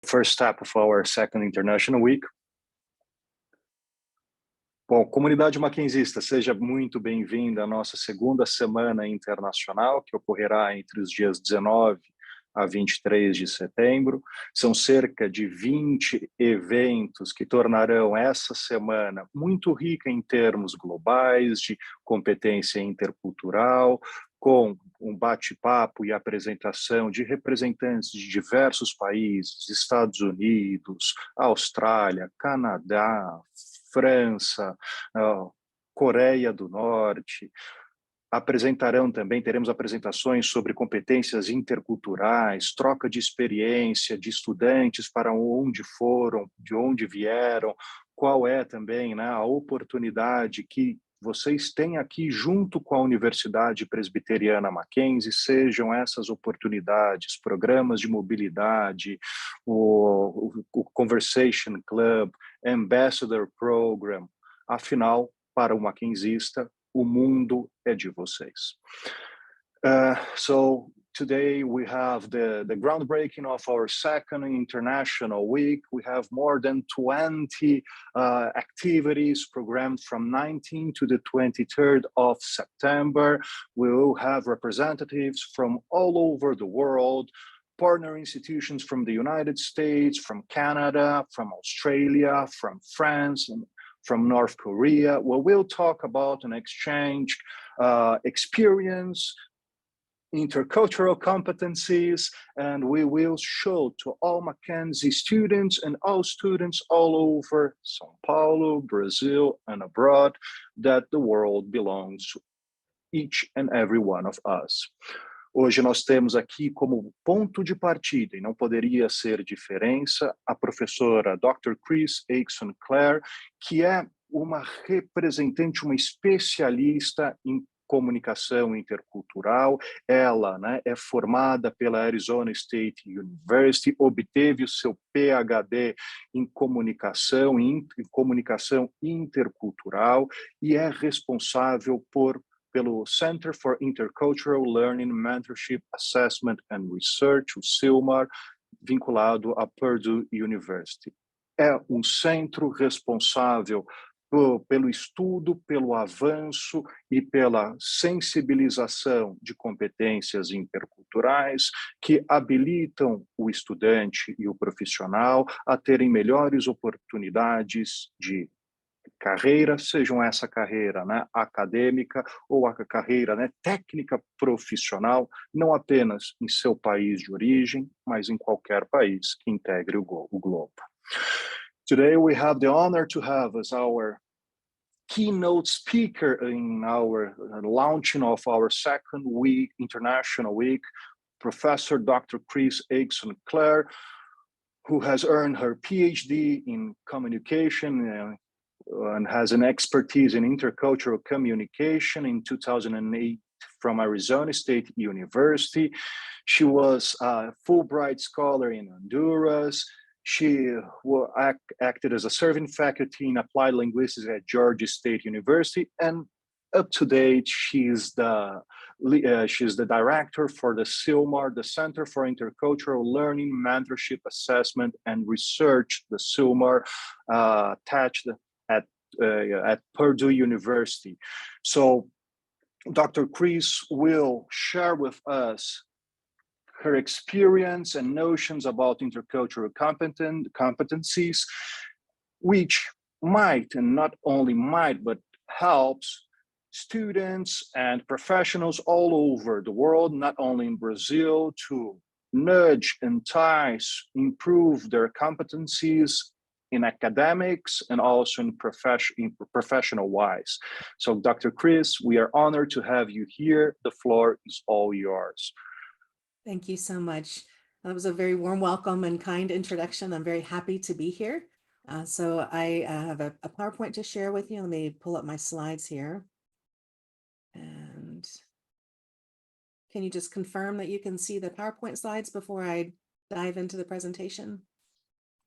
First step of our second International Week. Bom, comunidade mackenzista, seja muito bem-vinda à nossa Segunda Semana Internacional, que ocorrerá entre os dias 19 a 23 de setembro. São cerca de 20 eventos que tornarão essa semana muito rica em termos globais, de competência intercultural, com um bate-papo e apresentação de representantes de diversos países, Estados Unidos, Austrália, Canadá, França, Coreia do Norte. Teremos apresentações sobre competências interculturais, troca de experiência de estudantes para onde foram, de onde vieram, qual é também, a oportunidade que vocês têm aqui junto com a Universidade Presbiteriana Mackenzie, sejam essas oportunidades, programas de mobilidade, o Conversation Club, Ambassador Program. Afinal, para o mackenzista, o mundo é de vocês. So today we have the groundbreaking of our second International Week. We have more than 20 activities programmed from 19 to the 23rd of September. We will have representatives from all over the world, partner institutions from the United States, from Canada, from Australia, from France, and from North Korea, where we'll talk about an exchange experience, intercultural competencies, and we will show to all Mackenzie students and all students all over São Paulo, Brazil, and abroad that the world belongs to each and every one of us. Hoje nós temos aqui como ponto de partida, e não poderia ser diferença, a professora Dr. Kris Acheson-Clair, que é uma representante, uma especialista em comunicação intercultural. Ela é formada pela Arizona State University, obteve o seu PhD em comunicação intercultural e é responsável pelo Center for Intercultural Learning, Mentorship, Assessment and Research, o CILMAR, vinculado à Purdue University. É um centro responsável pelo estudo, pelo avanço e pela sensibilização de competências interculturais que habilitam o estudante e o profissional a terem melhores oportunidades de carreira, sejam essa carreira acadêmica ou a carreira técnica profissional, não apenas em seu país de origem, mas em qualquer país que integre o globo. Today we have the honor to have as our keynote speaker in our launching of our second week, International Week, Professor Dr. Kris Acheson-Clair, who has earned her PhD in communication and has an expertise in intercultural communication in 2008 from Arizona State University. She was a Fulbright Scholar in Honduras. She acted as a serving faculty in applied linguistics at Georgia State University, and up to date, she's the director for the CILMAR, the Center for Intercultural Learning, Mentorship, Assessment, and Research, the CILMAR, attached at Purdue University. So Dr. Kris will share with us her experience and notions about intercultural competencies, which might, and not only might, but helps students and professionals all over the world, not only in Brazil, to nudge, entice, improve their competencies in academics and also in professional wise. So Dr. Kris, we are honored to have you here. The floor is all yours. Thank you so much. That was a very warm welcome and kind introduction. I'm very happy to be here. So I have a PowerPoint to share with you. Let me pull up my slides here. And can you just confirm that you can see the PowerPoint slides before I dive into the presentation?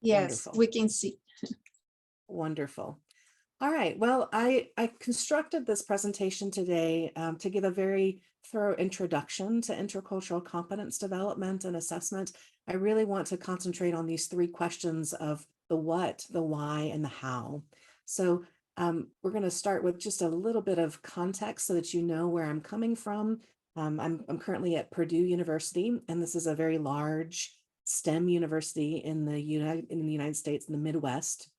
Yes, Wonderful. we can see. Wonderful. All right. Well, I constructed this presentation today to give a very thorough introduction to intercultural competence development and assessment, I really want to concentrate on these three questions of the what, the why, and the how. So we're going to start with just a little bit of context so that you know where I'm coming from. I'm currently at Purdue University, and this is a very large STEM university in the United States, in the Midwest,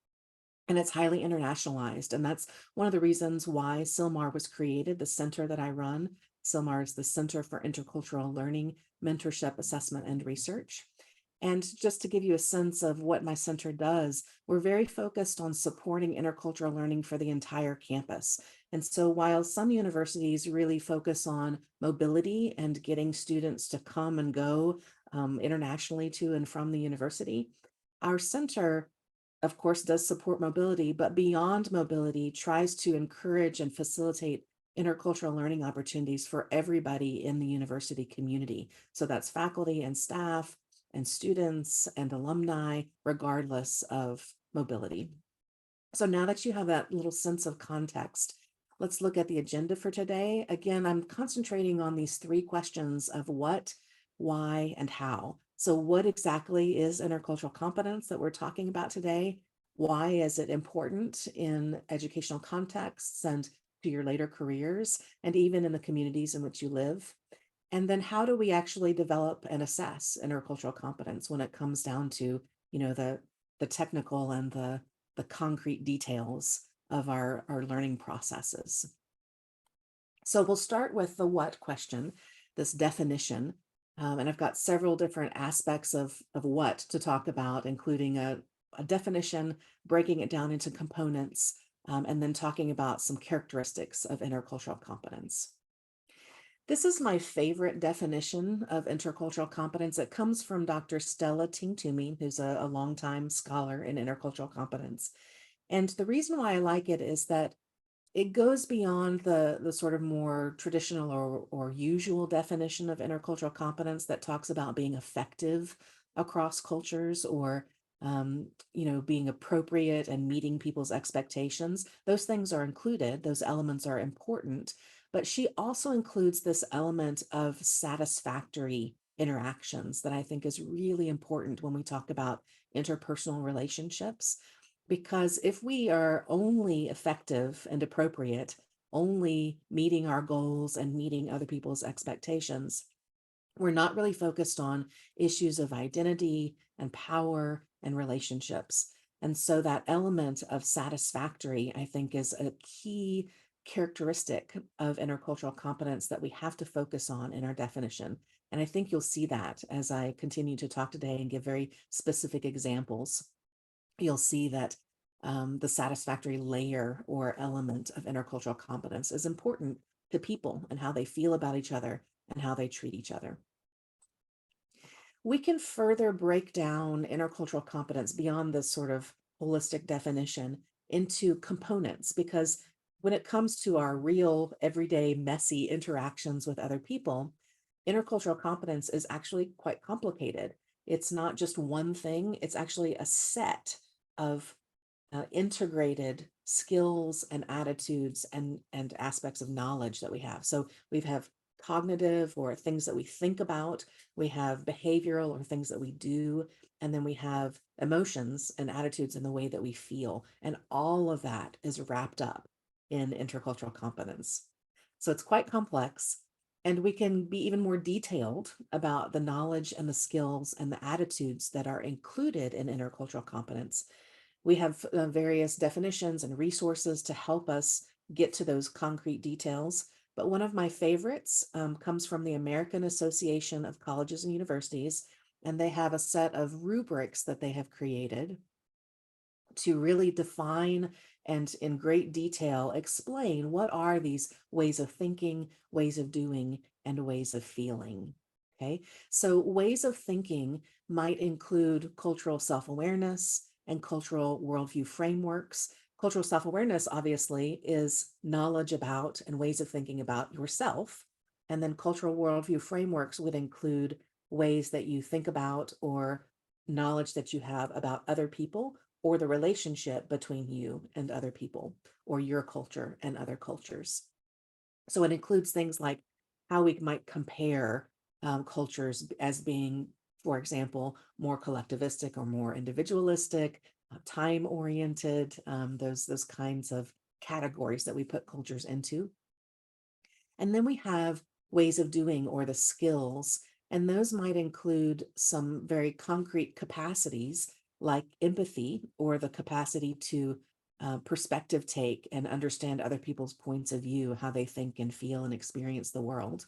and it's highly internationalized. And that's one of the reasons why SILMAR was created, the center that I run. SILMAR is the Center for Intercultural Learning, Mentorship, Assessment, and Research. And just to give you a sense of what my center does, we're very focused on supporting intercultural learning for the entire campus. And so while some universities really focus on mobility and getting students to come and go internationally to and from the university, our center, of course, does support mobility, but beyond mobility, tries to encourage and facilitate intercultural learning opportunities for everybody in the university community. So that's faculty and staff and students and alumni, regardless of mobility. So now that you have that little sense of context, let's look at the agenda for today. Again, I'm concentrating on these three questions of what, why, and how. So what exactly is intercultural competence that we're talking about today? Why is it important in educational contexts and to your later careers, and even in the communities in which you live? And then how do we actually develop and assess intercultural competence when it comes down to, the technical and the concrete details of our learning processes? So we'll start with the what question, this definition. And I've got several different aspects of what to talk about, including a definition, breaking it down into components, and then talking about some characteristics of intercultural competence. This is my favorite definition of intercultural competence. It comes from Dr. Stella Tingtoomey, who's a longtime scholar in intercultural competence. And the reason why I like it is that it goes beyond the sort of more traditional or usual definition of intercultural competence that talks about being effective across cultures or being appropriate and meeting people's expectations. Those things are included, those elements are important, but she also includes this element of satisfactory interactions that I think is really important when we talk about interpersonal relationships. Because if we are only effective and appropriate, only meeting our goals and meeting other people's expectations, we're not really focused on issues of identity and power and relationships. And so that element of satisfactory, I think, is a key characteristic of intercultural competence that we have to focus on in our definition. And I think you'll see that as I continue to talk today and give very specific examples. You'll see that the satisfactory layer or element of intercultural competence is important to people and how they feel about each other and how they treat each other. We can further break down intercultural competence beyond this sort of holistic definition into components, because when it comes to our real, everyday, messy interactions with other people, intercultural competence is actually quite complicated. It's not just one thing, it's actually a set of integrated skills and attitudes and aspects of knowledge that we have. So we have cognitive, or things that we think about, we have behavioral, or things that we do, and then we have emotions and attitudes in the way that we feel. And all of that is wrapped up in intercultural competence. So it's quite complex, and we can be even more detailed about the knowledge and the skills and the attitudes that are included in intercultural competence. We have various definitions and resources to help us get to those concrete details. But one of my favorites comes from the American Association of Colleges and Universities, and they have a set of rubrics that they have created to really define and in great detail explain what are these ways of thinking, ways of doing, and ways of feeling. Okay, so ways of thinking might include cultural self-awareness and cultural worldview frameworks. Cultural self-awareness, obviously, is knowledge about and ways of thinking about yourself. And then cultural worldview frameworks would include ways that you think about or knowledge that you have about other people, or the relationship between you and other people, or your culture and other cultures. So it includes things like how we might compare cultures as being for example, more collectivistic or more individualistic, time-oriented, those kinds of categories that we put cultures into. And then we have ways of doing or the skills, and those might include some very concrete capacities like empathy or the capacity to perspective take and understand other people's points of view, how they think and feel and experience the world.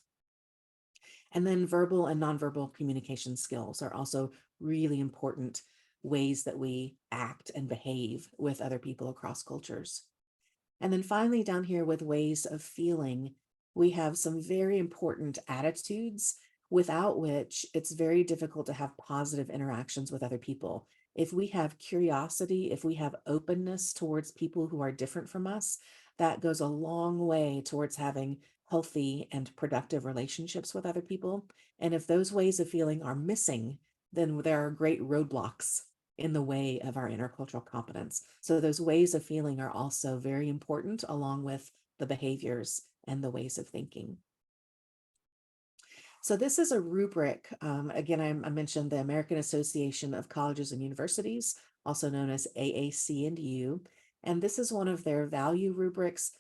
And then verbal and nonverbal communication skills are also really important ways that we act and behave with other people across cultures. And then finally, down here with ways of feeling, we have some very important attitudes without which it's very difficult to have positive interactions with other people. If we have curiosity, if we have openness towards people who are different from us, that goes a long way towards having healthy and productive relationships with other people. And if those ways of feeling are missing, then there are great roadblocks in the way of our intercultural competence. So those ways of feeling are also very important, along with the behaviors and the ways of thinking. So this is a rubric. Again, I mentioned the American Association of Colleges and Universities, also known as AAC&U. And this is one of their value rubrics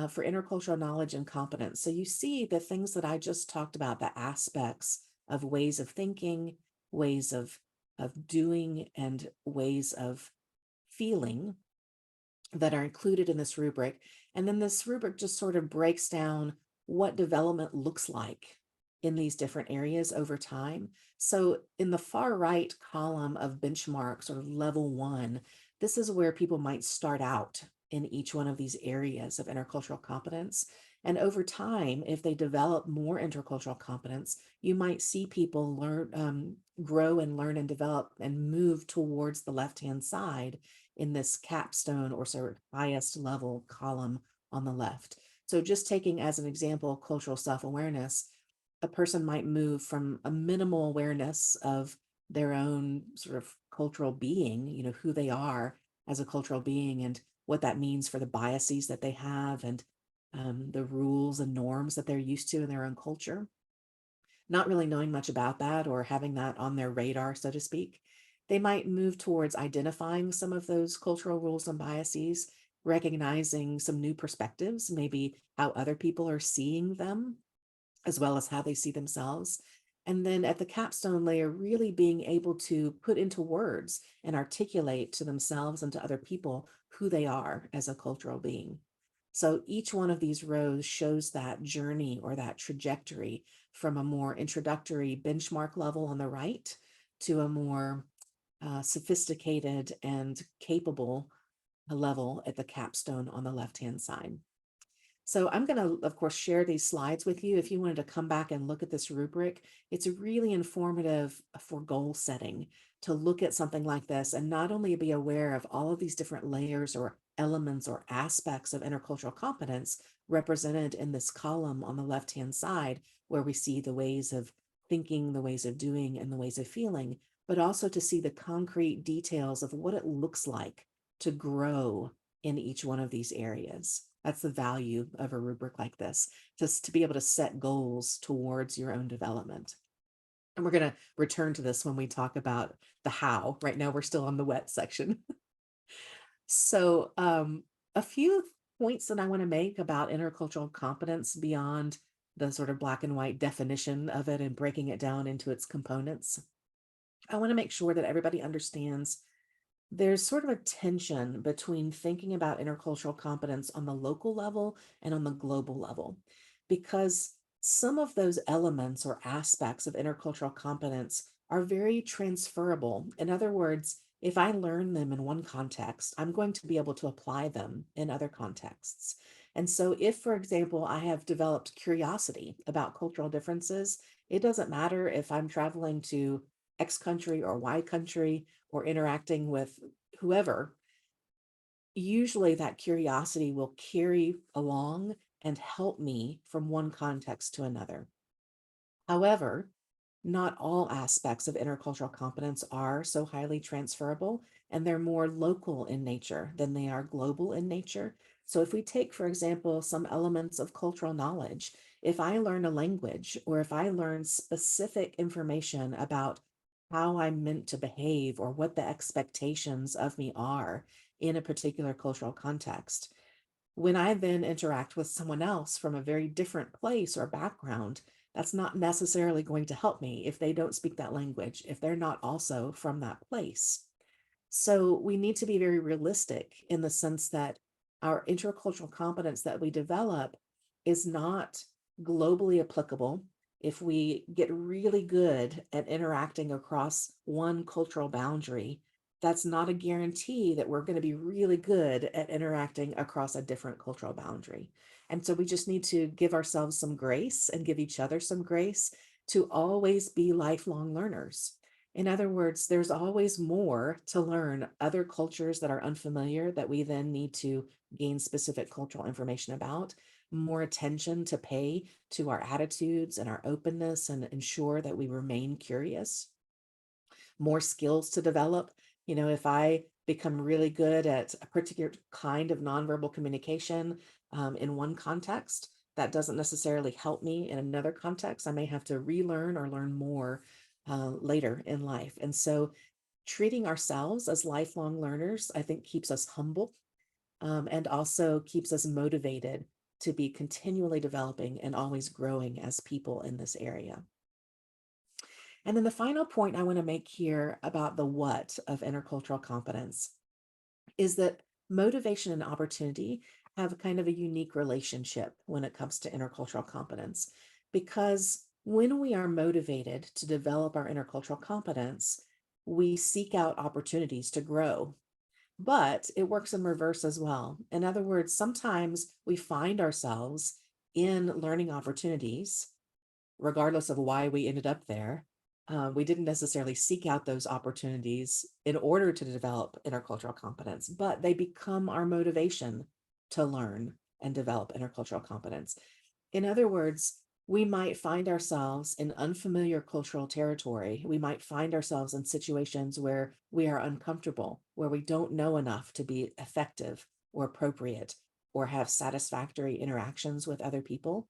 for intercultural knowledge and competence. So you see the things that I just talked about, the aspects of ways of thinking, ways of doing, and ways of feeling that are included in this rubric. And then this rubric just sort of breaks down what development looks like in these different areas over time. So in the far right column of benchmark, sort of level 1, this is where people might start out in each one of these areas of intercultural competence. And over time, if they develop more intercultural competence, you might see people learn, grow and learn and develop and move towards the left-hand side in this capstone or sort of highest level column on the left. So just taking as an example, cultural self-awareness, a person might move from a minimal awareness of their own sort of cultural being, who they are as a cultural being and what that means for the biases that they have and the rules and norms that they're used to in their own culture. Not really knowing much about that or having that on their radar, so to speak, they might move towards identifying some of those cultural rules and biases, recognizing some new perspectives, maybe how other people are seeing them, as well as how they see themselves. And then at the capstone layer, really being able to put into words and articulate to themselves and to other people who they are as a cultural being. So each one of these rows shows that journey or that trajectory from a more introductory benchmark level on the right to a more sophisticated and capable level at the capstone on the left-hand side. So I'm going to, of course, share these slides with you. If you wanted to come back and look at this rubric, it's really informative for goal setting to look at something like this and not only be aware of all of these different layers or elements or aspects of intercultural competence represented in this column on the left-hand side, where we see the ways of thinking, the ways of doing, and the ways of feeling, but also to see the concrete details of what it looks like to grow in each one of these areas. That's the value of a rubric like this, just to be able to set goals towards your own development. And we're going to return to this when we talk about the how. Right now, we're still on the what section. So a few points that I want to make about intercultural competence beyond the sort of black and white definition of it and breaking it down into its components. I want to make sure that everybody understands there's sort of a tension between thinking about intercultural competence on the local level and on the global level, because some of those elements or aspects of intercultural competence are very transferable. In other words, if I learn them in one context, I'm going to be able to apply them in other contexts. And so if, for example, I have developed curiosity about cultural differences, it doesn't matter if I'm traveling to X country or Y country or interacting with whoever, usually that curiosity will carry along and help me from one context to another. However, not all aspects of intercultural competence are so highly transferable, and they're more local in nature than they are global in nature. So if we take, for example, some elements of cultural knowledge, if I learn a language or if I learn specific information about how I'm meant to behave or what the expectations of me are in a particular cultural context. When I then interact with someone else from a very different place or background, that's not necessarily going to help me if they don't speak that language, if they're not also from that place. So we need to be very realistic in the sense that our intercultural competence that we develop is not globally applicable. If we get really good at interacting across one cultural boundary, that's not a guarantee that we're going to be really good at interacting across a different cultural boundary. And so we just need to give ourselves some grace and give each other some grace to always be lifelong learners. In other words, there's always more to learn, other cultures that are unfamiliar that we then need to gain specific cultural information about, more attention to pay to our attitudes and our openness and ensure that we remain curious, more skills to develop. You know, if I become really good at a particular kind of nonverbal communication in one context, that doesn't necessarily help me in another context. I may have to relearn or learn more later in life. And so treating ourselves as lifelong learners, I think, keeps us humble and also keeps us motivated to be continually developing and always growing as people in this area. And then the final point I want to make here about the what of intercultural competence is that motivation and opportunity have kind of a unique relationship when it comes to intercultural competence, because when we are motivated to develop our intercultural competence, we seek out opportunities to grow. But it works in reverse as well. In other words, sometimes we find ourselves in learning opportunities, regardless of why we ended up there. We didn't necessarily seek out those opportunities in order to develop intercultural competence, but they become our motivation to learn and develop intercultural competence. In other words, we might find ourselves in unfamiliar cultural territory. We might find ourselves in situations where we are uncomfortable, where we don't know enough to be effective or appropriate or have satisfactory interactions with other people.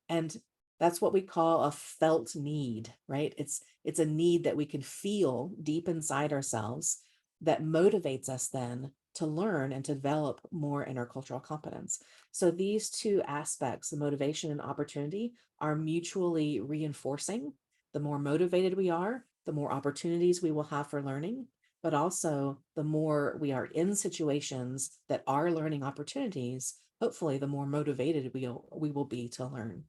And that's what we call a felt need, right? It's a need that we can feel deep inside ourselves that motivates us then to learn and to develop more intercultural competence. So these two aspects, the motivation and opportunity, are mutually reinforcing. The more motivated we are, the more opportunities we will have for learning, but also the more we are in situations that are learning opportunities, hopefully the more motivated we will be to learn.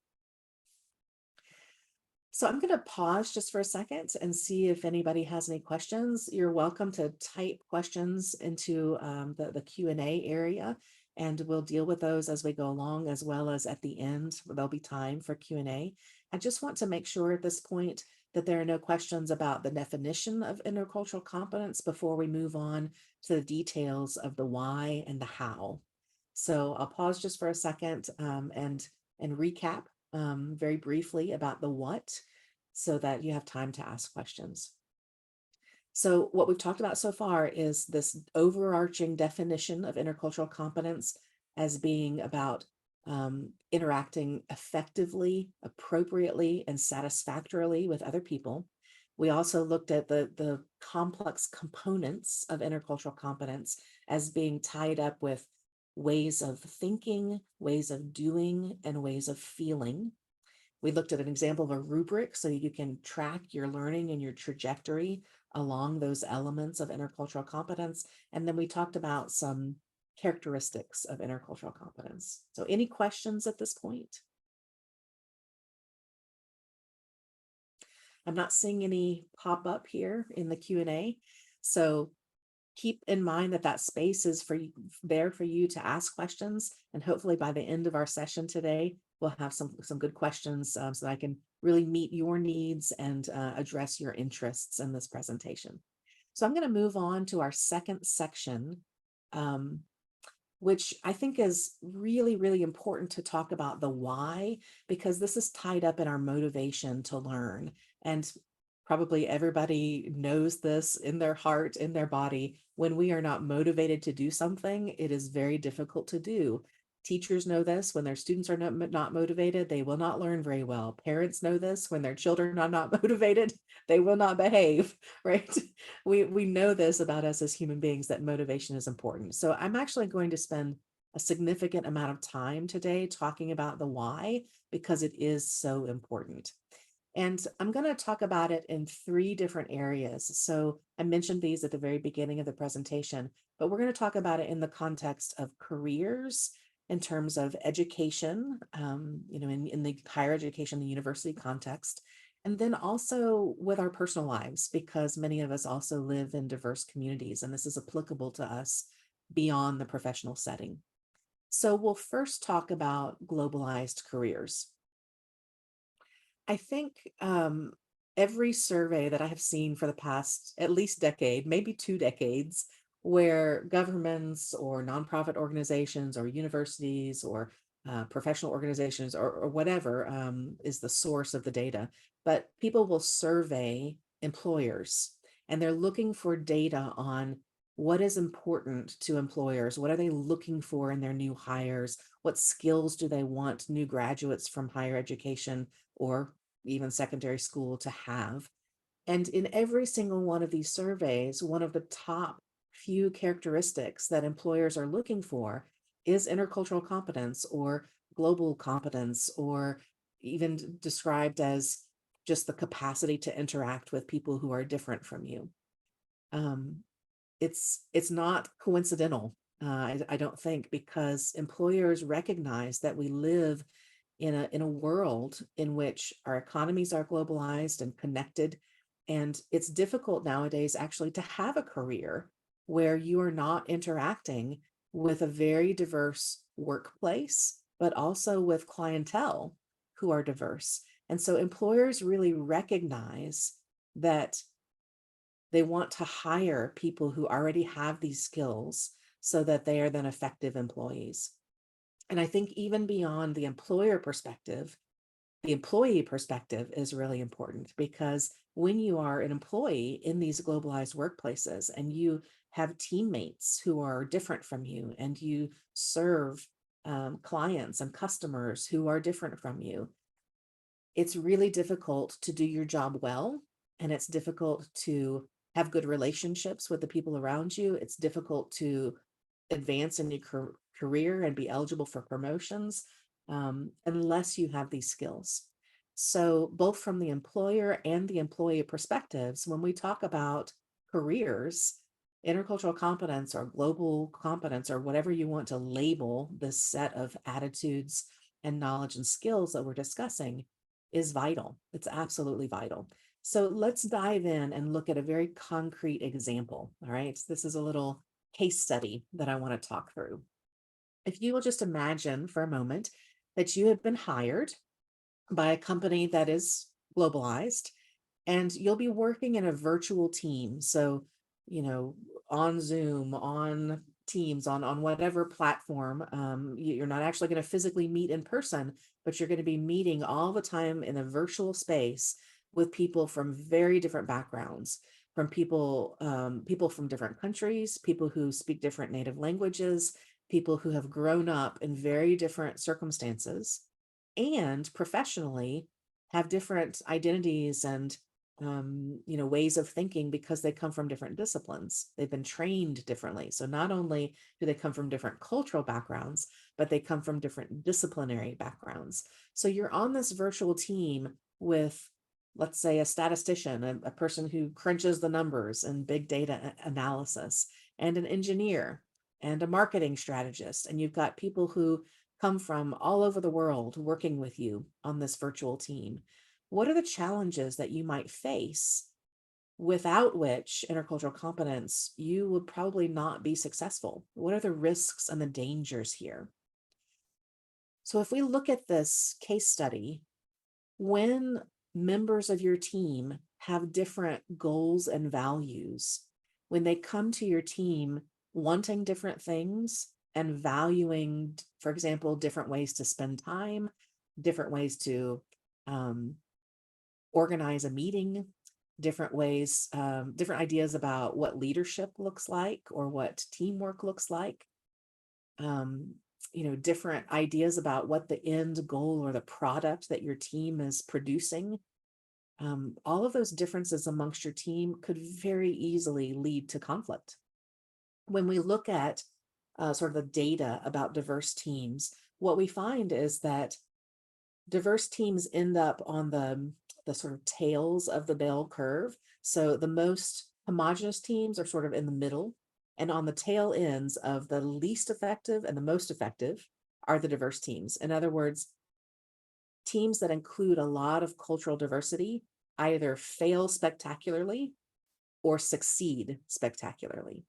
So I'm going to pause just for a second and see if anybody has any questions. You're welcome to type questions into the Q&A area, and we'll deal with those as we go along, as well as at the end, there'll be time for Q&A. I just want to make sure at this point that there are no questions about the definition of intercultural competence before we move on to the details of the why and the how. So I'll pause just for a second and recap very briefly about the what, so that you have time to ask questions. So what we've talked about so far is this overarching definition of intercultural competence as being about interacting effectively, appropriately, and satisfactorily with other people. We also looked at the complex components of intercultural competence as being tied up with ways of thinking, ways of doing, and ways of feeling. We looked at an example of a rubric so you can track your learning and your trajectory along those elements of intercultural competence. And then we talked about some characteristics of intercultural competence. So any questions at this point? I'm not seeing any pop up here in the Q&A. So keep in mind that that space is there for you to ask questions. And hopefully by the end of our session today, we'll have some good questions so that I can really meet your needs and address your interests in this presentation. So I'm going to move on to our second section, which I think is really, really important to talk about the why, because this is tied up in our motivation to learn. And probably everybody knows this in their heart, in their body. When we are not motivated to do something, it is very difficult to do. Teachers know this. When their students are not motivated, they will not learn very well. Parents know this. When their children are not motivated, they will not behave, right? We know this about us as human beings, that motivation is important. So I'm actually going to spend a significant amount of time today talking about the why, because it is so important. And I'm going to talk about it in 3 different areas. So I mentioned these at the very beginning of the presentation, but we're going to talk about it in the context of careers, in terms of education, in the higher education, the university context, and then also with our personal lives, because many of us also live in diverse communities, and this is applicable to us beyond the professional setting. So we'll first talk about globalized careers. I think every survey that I have seen for the past at least decade, maybe 2 decades, where governments or nonprofit organizations or universities or professional organizations or whatever is the source of the data, but people will survey employers, and they're looking for data on what is important to employers. What are they looking for in their new hires? What skills do they want new graduates from higher education or even secondary school to have? And in every single one of these surveys, one of the top few characteristics that employers are looking for is intercultural competence or global competence, or even described as just the capacity to interact with people who are different from you. It's not coincidental, I don't think, because employers recognize that we live in a world in which our economies are globalized and connected, and it's difficult nowadays actually to have a career where you are not interacting with a very diverse workplace, but also with clientele who are diverse. And so employers really recognize that they want to hire people who already have these skills so that they are then effective employees. And I think even beyond the employer perspective, the employee perspective is really important, because when you are an employee in these globalized workplaces and you have teammates who are different from you, and you serve clients and customers who are different from you, it's really difficult to do your job well, and it's difficult to have good relationships with the people around you. It's difficult to advance in your career and be eligible for promotions unless you have these skills. So both from the employer and the employee perspectives, when we talk about careers, intercultural competence or global competence, or whatever you want to label this set of attitudes and knowledge and skills that we're discussing, is vital. It's absolutely vital. So let's dive in and look at a very concrete example. All right. This is a little case study that I want to talk through. If you will just imagine for a moment that you have been hired by a company that is globalized, and you'll be working in a virtual team. So, on Zoom, on Teams, on whatever platform, you're not actually going to physically meet in person, but you're going to be meeting all the time in a virtual space with people from very different backgrounds, from people from different countries, people who speak different native languages, people who have grown up in very different circumstances, and professionally have different identities and ways of thinking, because they come from different disciplines. They've been trained differently. So not only do they come from different cultural backgrounds, but they come from different disciplinary backgrounds. So you're on this virtual team with, let's say, a statistician, a person who crunches the numbers and big data analysis, and an engineer and a marketing strategist. And you've got people who come from all over the world working with you on this virtual team. What are the challenges that you might face, without which intercultural competence you would probably not be successful? What are the risks and the dangers here? So if we look at this case study, when members of your team have different goals and values, when they come to your team wanting different things and valuing, for example, different ways to spend time, different ways to organize a meeting, different ways, different ideas about what leadership looks like or what teamwork looks like. different ideas about what the end goal or the product that your team is producing, all of those differences amongst your team could very easily lead to conflict. When we look at sort of the data about diverse teams, what we find is that diverse teams end up on the sort of tails of the bell curve. So the most homogeneous teams are sort of in the middle, and on the tail ends of the least effective and the most effective are the diverse teams. In other words, teams that include a lot of cultural diversity either fail spectacularly or succeed spectacularly.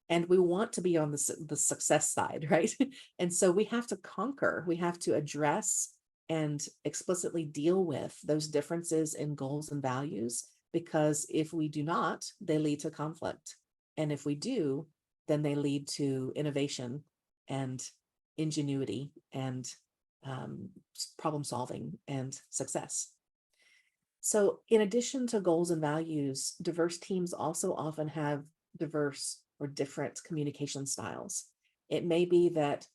And we want to be on the success side, right? And so we have to address and explicitly deal with those differences in goals and values, because if we do not, they lead to conflict. And if we do, then they lead to innovation and ingenuity and problem solving and success. So in addition to goals and values, diverse teams also often have diverse or different communication styles. It may be that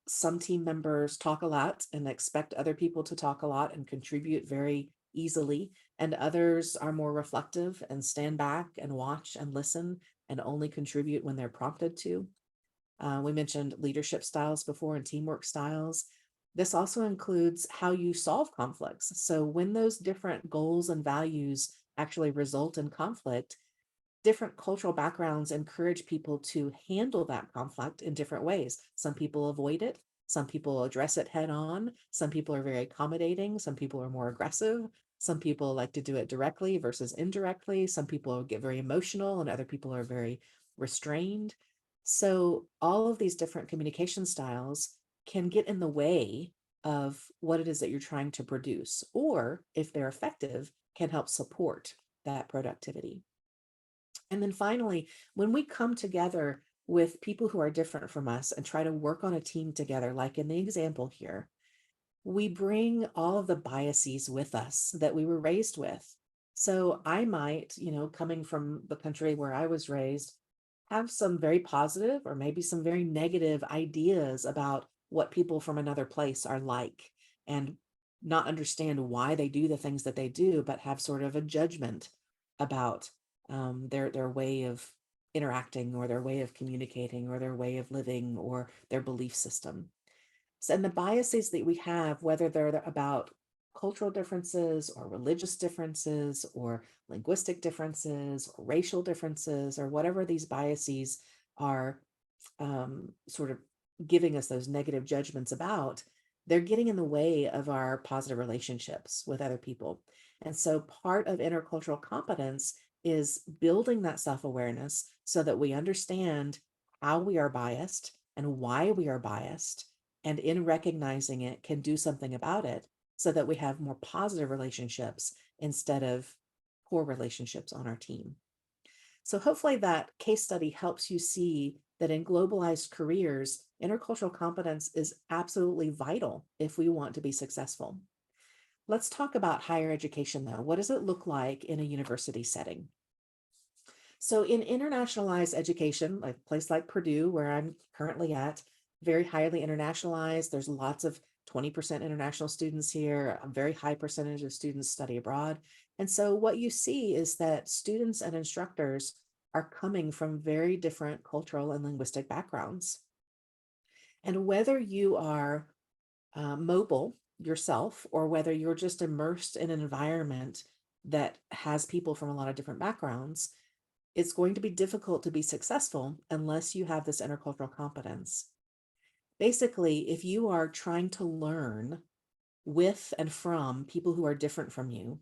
some team members talk a lot and expect other people to talk a lot and contribute very easily, and others are more reflective and stand back and watch and listen and only contribute when they're prompted to. We mentioned leadership styles before and teamwork styles. This also includes how you solve conflicts. So when those different goals and values actually result in conflict, different cultural backgrounds encourage people to handle that conflict in different ways. Some people avoid it. Some people address it head on. Some people are very accommodating. Some people are more aggressive. Some people like to do it directly versus indirectly. Some people get very emotional and other people are very restrained. So all of these different communication styles can get in the way of what it is that you're trying to produce, or if they're effective, can help support that productivity. And then finally, when we come together with people who are different from us and try to work on a team together, like in the example here, we bring all of the biases with us that we were raised with. So I might, coming from the country where I was raised, have some very positive or maybe some very negative ideas about what people from another place are like, and not understand why they do the things that they do, but have sort of a judgment about their way of interacting or their way of communicating or their way of living or their belief system. So, and the biases that we have, whether they're about cultural differences or religious differences or linguistic differences or racial differences or whatever these biases are sort of giving us those negative judgments about, they're getting in the way of our positive relationships with other people. And so part of intercultural competence is building that self-awareness so that we understand how we are biased and why we are biased, and in recognizing it can do something about it so that we have more positive relationships instead of poor relationships on our team. So hopefully that case study helps you see that in globalized careers, intercultural competence is absolutely vital if we want to be successful. Let's talk about higher education though. What does it look like in a university setting? So in internationalized education, like a place like Purdue, where I'm currently at, very highly internationalized. There's lots of 20% international students here, a very high percentage of students study abroad. And so what you see is that students and instructors are coming from very different cultural and linguistic backgrounds. And whether you are mobile yourself or whether you're just immersed in an environment that has people from a lot of different backgrounds, it's going to be difficult to be successful unless you have this intercultural competence. Basically, if you are trying to learn with and from people who are different from you,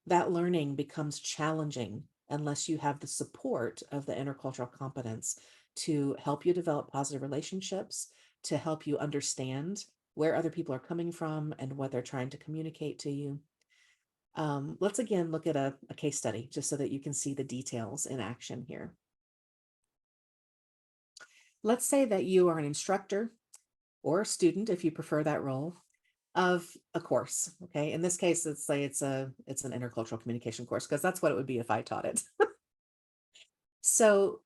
that learning becomes challenging unless you have the support of the intercultural competence to help you develop positive relationships, to help you understand where other people are coming from and what they're trying to communicate to you. Let's again look at a case study just so that you can see the details in action here. Let's say that you are an instructor or a student, if you prefer that role, of a course. Okay, in this case, let's say it's an intercultural communication course, because that's what it would be if I taught it. So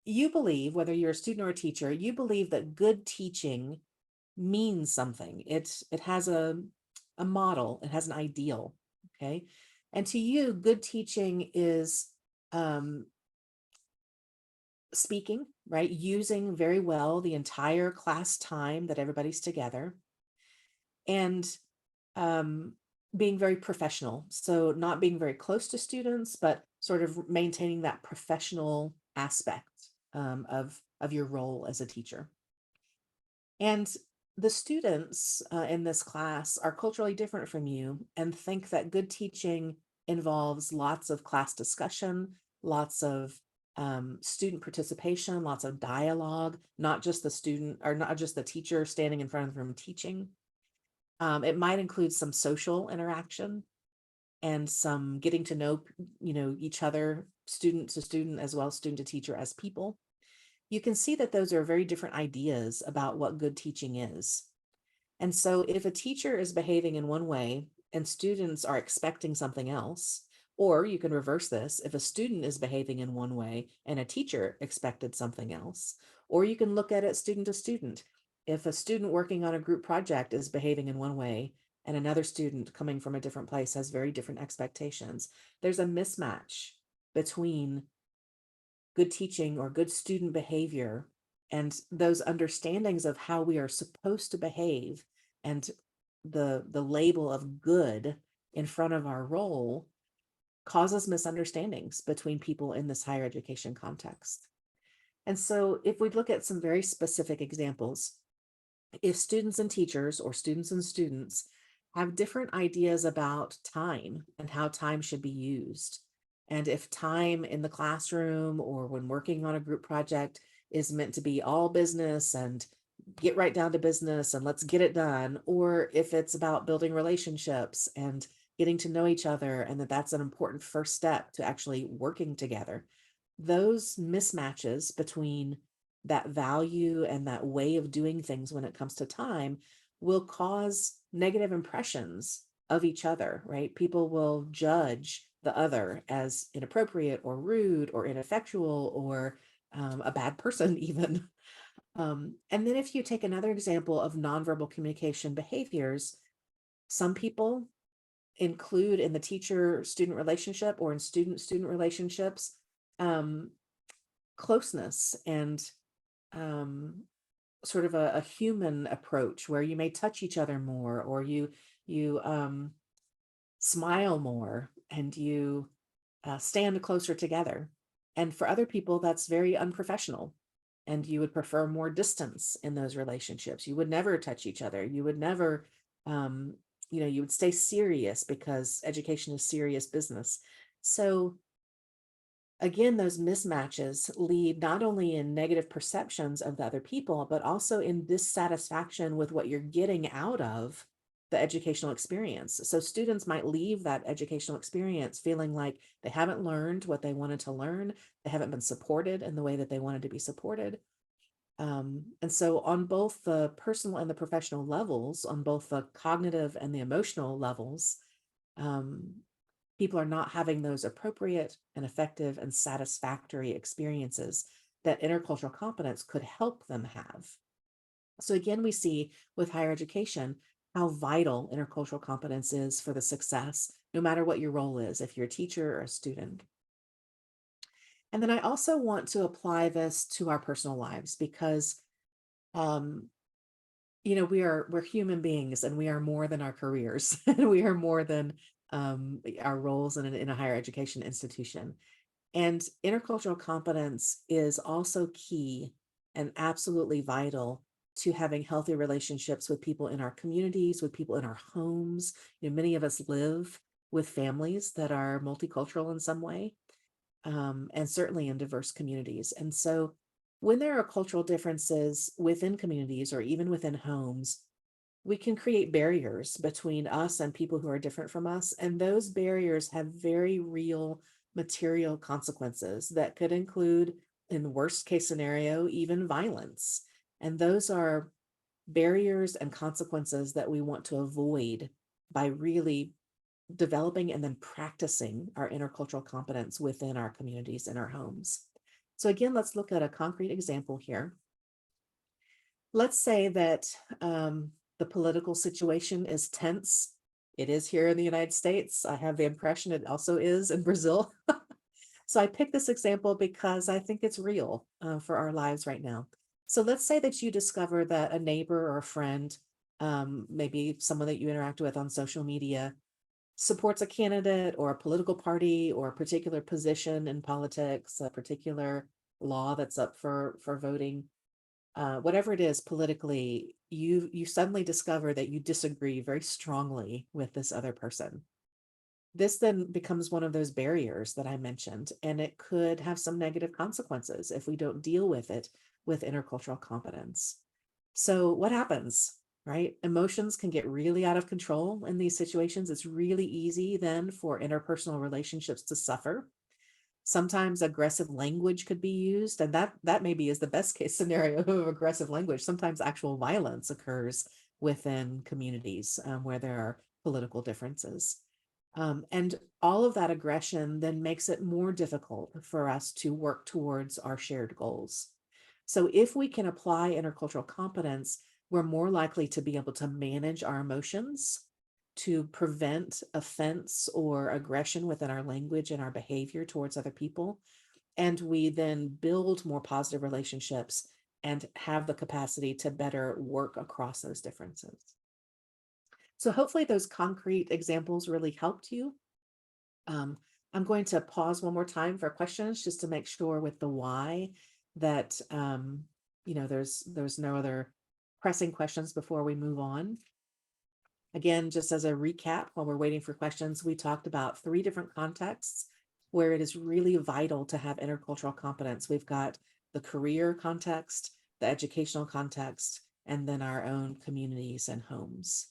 you believe, whether you're a student or a teacher, you believe that good teaching means something. It has a model, it has an ideal, okay? And to you, good teaching is speaking, right? Using very well the entire class time that everybody's together, and being very professional. So not being very close to students, but sort of maintaining that professional aspect of your role as a teacher. And the students in this class are culturally different from you and think that good teaching involves lots of class discussion, lots of student participation, lots of dialogue, not just the student or not just the teacher standing in front of the room teaching. It might include some social interaction and some getting to know, each other, student to student, as well as student to teacher as people. You can see that those are very different ideas about what good teaching is. And so if a teacher is behaving in one way and students are expecting something else, or you can reverse this, if a student is behaving in one way and a teacher expected something else, or you can look at it student to student. If a student working on a group project is behaving in one way and another student coming from a different place has very different expectations, there's a mismatch between good teaching or good student behavior and those understandings of how we are supposed to behave, and the label of good in front of our role causes misunderstandings between people in this higher education context. And so if we look at some very specific examples, if students and teachers or students and students have different ideas about time and how time should be used, and if time in the classroom or when working on a group project is meant to be all business and get right down to business and let's get it done, or if it's about building relationships and getting to know each other, and that's an important first step to actually working together, those mismatches between that value and that way of doing things when it comes to time will cause negative impressions of each other, right? People will judge the other as inappropriate or rude or ineffectual or a bad person even. And then if you take another example of nonverbal communication behaviors, some people include in the teacher-student relationship or in student-student relationships, closeness and sort of a human approach where you may touch each other more, or you smile more, and you stand closer together. And for other people, that's very unprofessional. And you would prefer more distance in those relationships. You would never touch each other. You would never, you would stay serious because education is serious business. So again, those mismatches lead not only in negative perceptions of the other people, but also in dissatisfaction with what you're getting out of the educational experience. So students might leave that educational experience feeling like they haven't learned what they wanted to learn. They haven't been supported in the way that they wanted to be supported. And so on both the personal and the professional levels, on both the cognitive and the emotional levels, people are not having those appropriate and effective and satisfactory experiences that intercultural competence could help them have. So again, we see with higher education how vital intercultural competence is for the success, no matter what your role is, if you're a teacher or a student. And then I also want to apply this to our personal lives because, we're human beings and we are more than our careers and we are more than our roles in a higher education institution. And intercultural competence is also key and absolutely vital to having healthy relationships with people in our communities, with people in our homes. Many of us live with families that are multicultural in some way, and certainly in diverse communities. And so when there are cultural differences within communities or even within homes, we can create barriers between us and people who are different from us. And those barriers have very real material consequences that could include, in the worst case scenario, even violence. And those are barriers and consequences that we want to avoid by really developing and then practicing our intercultural competence within our communities and our homes. So again, let's look at a concrete example here. Let's say that the political situation is tense. It is here in the United States. I have the impression it also is in Brazil. So I picked this example because I think it's real for our lives right now. So let's say that you discover that a neighbor or a friend, maybe someone that you interact with on social media, supports a candidate or a political party or a particular position in politics, a particular law that's up for voting, whatever it is politically, you suddenly discover that you disagree very strongly with this other person. This then becomes one of those barriers that I mentioned, and it could have some negative consequences if we don't deal with it with intercultural competence. So what happens, right? Emotions can get really out of control in these situations. It's really easy then for interpersonal relationships to suffer. Sometimes aggressive language could be used, and that maybe is the best case scenario of aggressive language. Sometimes actual violence occurs within communities where there are political differences. And all of that aggression then makes it more difficult for us to work towards our shared goals. So if we can apply intercultural competence, we're more likely to be able to manage our emotions, to prevent offense or aggression within our language and our behavior towards other people. And we then build more positive relationships and have the capacity to better work across those differences. So hopefully those concrete examples really helped you. I'm going to pause one more time for questions just to make sure with the why that there's no other pressing questions before we move on. Again, just as a recap, while we're waiting for questions, we talked about 3 different contexts where it is really vital to have intercultural competence. We've got the career context, the educational context, and then our own communities and homes.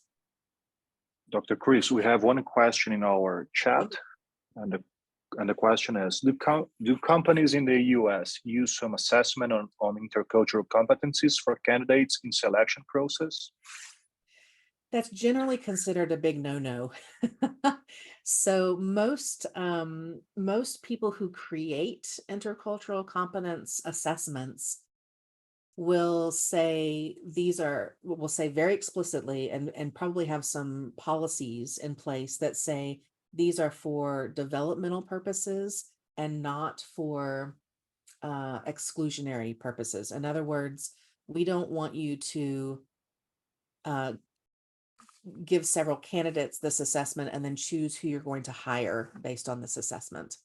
Dr. Kris, we have one question in our chat, and the question is, do companies in the US use some assessment on intercultural competencies for candidates in selection process? That's generally considered a big no-no. So most people who create intercultural competence assessments will say very explicitly and probably have some policies in place that say these are for developmental purposes and not for exclusionary purposes. In other words, we don't want you to give several candidates this assessment and then choose who you're going to hire based on this assessment.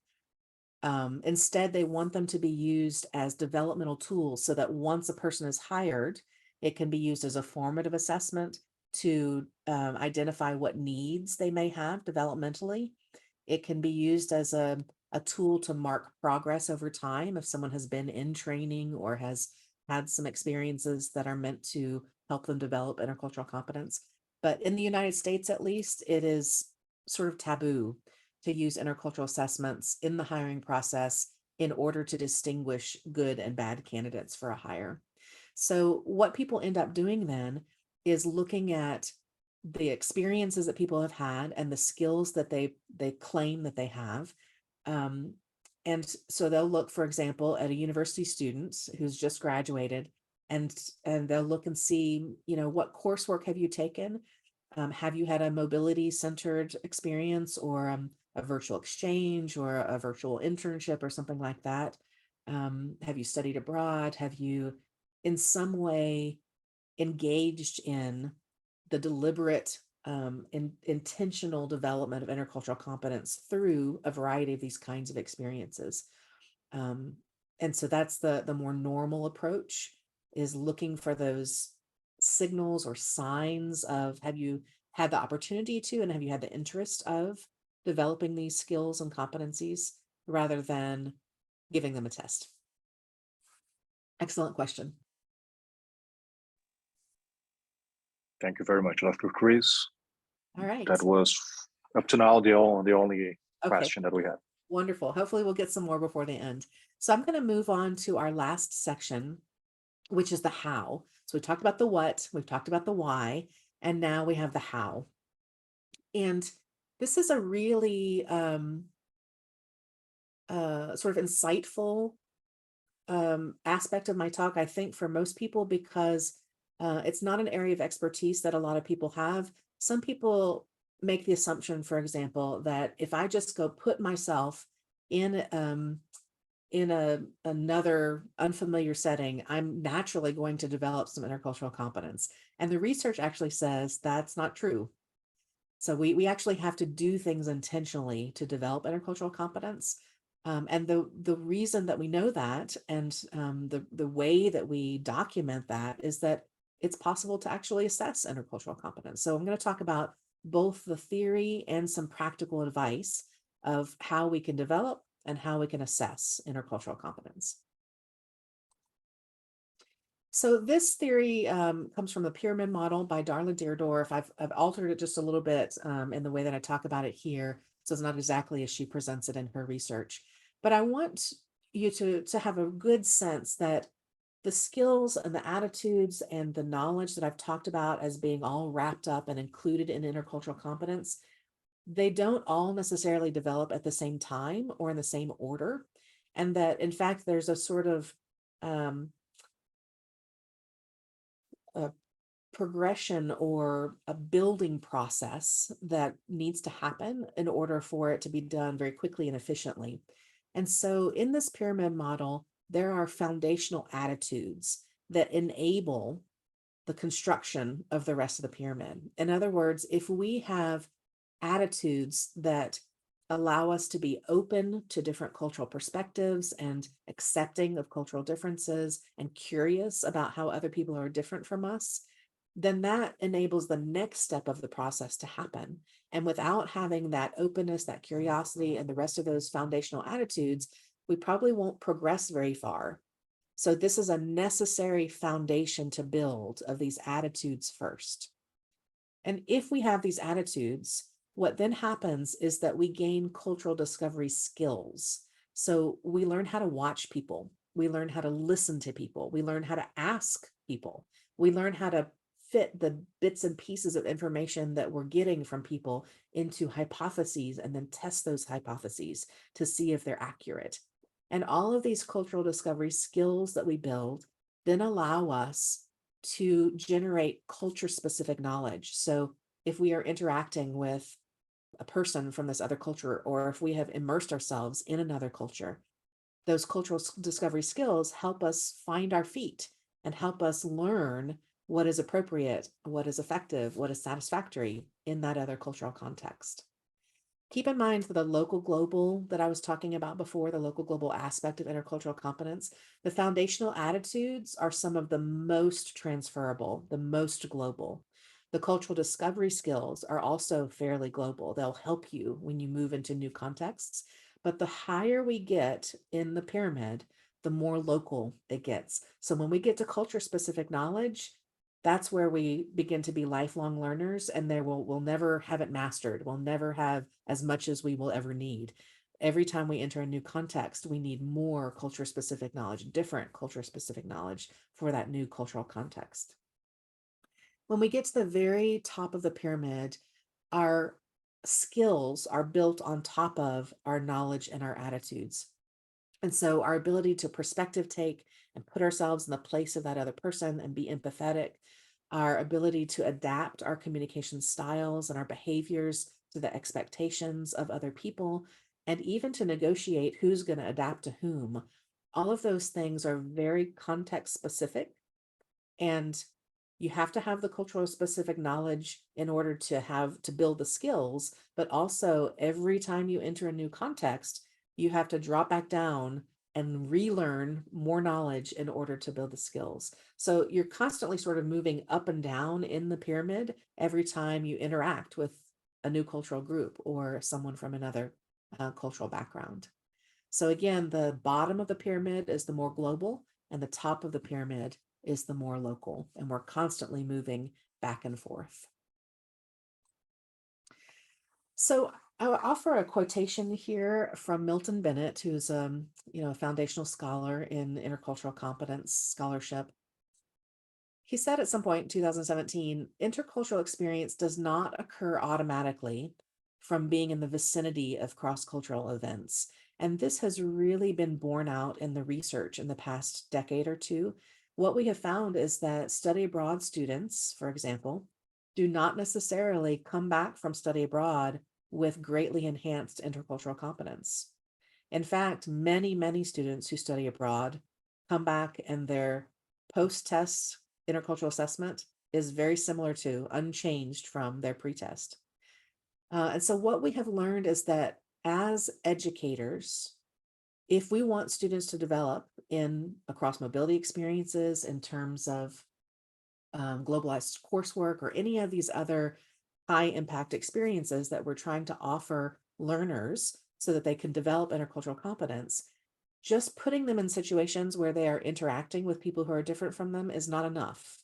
Instead, they want them to be used as developmental tools so that once a person is hired, it can be used as a formative assessment to identify what needs they may have developmentally. It can be used as a tool to mark progress over time if someone has been in training or has had some experiences that are meant to help them develop intercultural competence. But in the United States, at least, it is sort of taboo to use intercultural assessments in the hiring process in order to distinguish good and bad candidates for a hire. So what people end up doing then is looking at the experiences that people have had and the skills that they claim that they have. And so they'll look, for example, at a university student who's just graduated, and they'll look and see, what coursework have you taken? Have you had a mobility centered experience or a virtual exchange or a virtual internship or something like that? Have you studied abroad? Have you in some way engaged in the deliberate intentional development of intercultural competence through a variety of these kinds of experiences? And so that's the more normal approach, is looking for those signals or signs of, have you had the opportunity to, and have you had the interest of developing these skills and competencies, rather than giving them a test. Excellent question. Thank you very much, Dr. Kris. All right. That was up to now the only question that we had. Wonderful. Hopefully we'll get some more before the end. So I'm going to move on to our last section, which is the how. So we talked about the what, we've talked about the why, and now we have the how. And this is a really sort of insightful aspect of my talk, I think, for most people, because it's not an area of expertise that a lot of people have. Some people make the assumption, for example, that if I just go put myself in another unfamiliar setting, I'm naturally going to develop some intercultural competence. And the research actually says that's not true. So we actually have to do things intentionally to develop intercultural competence. And the reason that we know that, and the way that we document that, is that it's possible to actually assess intercultural competence. So I'm going to talk about both the theory and some practical advice of how we can develop and how we can assess intercultural competence. So this theory comes from the pyramid model by Darla Deardorff. I've altered it just a little bit in the way that I talk about it here, so it's not exactly as she presents it in her research. But I want you to have a good sense that the skills and the attitudes and the knowledge that I've talked about as being all wrapped up and included in intercultural competence, they don't all necessarily develop at the same time or in the same order. And that, in fact, there's a sort of a progression or a building process that needs to happen in order for it to be done very quickly and efficiently. And so in this pyramid model, there are foundational attitudes that enable the construction of the rest of the pyramid. In other words, if we have attitudes that allow us to be open to different cultural perspectives and accepting of cultural differences and curious about how other people are different from us, then that enables the next step of the process to happen. And without having that openness, that curiosity, and the rest of those foundational attitudes, we probably won't progress very far. So this is a necessary foundation to build of these attitudes first. And if we have these attitudes, what then happens is that we gain cultural discovery skills. So we learn how to watch people. We learn how to listen to people. We learn how to ask people. We learn how to fit the bits and pieces of information that we're getting from people into hypotheses and then test those hypotheses to see if they're accurate. And all of these cultural discovery skills that we build then allow us to generate culture-specific knowledge. So if we are interacting with a person from this other culture, or if we have immersed ourselves in another culture, those cultural discovery skills help us find our feet and help us learn what is appropriate, what is effective, what is satisfactory in that other cultural context. Keep in mind that the local global that I was talking about before, the local global aspect of intercultural competence, the foundational attitudes are some of the most transferable, the most global. The cultural discovery skills are also fairly global. They'll help you when you move into new contexts. But the higher we get in the pyramid, the more local it gets. So when we get to culture-specific knowledge, that's where we begin to be lifelong learners, and we'll never have it mastered. We'll never have as much as we will ever need. Every time we enter a new context, we need more culture-specific knowledge, different culture-specific knowledge for that new cultural context. When we get to the very top of the pyramid, our skills are built on top of our knowledge and our attitudes. And so our ability to perspective take and put ourselves in the place of that other person and be empathetic, our ability to adapt our communication styles and our behaviors to the expectations of other people, and even to negotiate who's going to adapt to whom. All of those things are very context specific, and you have to have the cultural specific knowledge in order to build the skills, but also every time you enter a new context, you have to drop back down and relearn more knowledge in order to build the skills. So you're constantly sort of moving up and down in the pyramid every time you interact with a new cultural group or someone from another cultural background. So again, the bottom of the pyramid is the more global, and the top of the pyramid is the more local, and we're constantly moving back and forth. So I will offer a quotation here from Milton Bennett, who's a foundational scholar in intercultural competence scholarship. He said at some point in 2017, intercultural experience does not occur automatically from being in the vicinity of cross-cultural events. And this has really been borne out in the research in the past decade or two. What we have found is that study abroad students, for example, do not necessarily come back from study abroad with greatly enhanced intercultural competence. In fact, many students who study abroad come back and their post-test intercultural assessment is very similar to, unchanged from their pre-test. And so what we have learned is that as educators, if we want students to develop in across mobility experiences in terms of globalized coursework or any of these other high impact experiences that we're trying to offer learners so that they can develop intercultural competence, just putting them in situations where they are interacting with people who are different from them is not enough.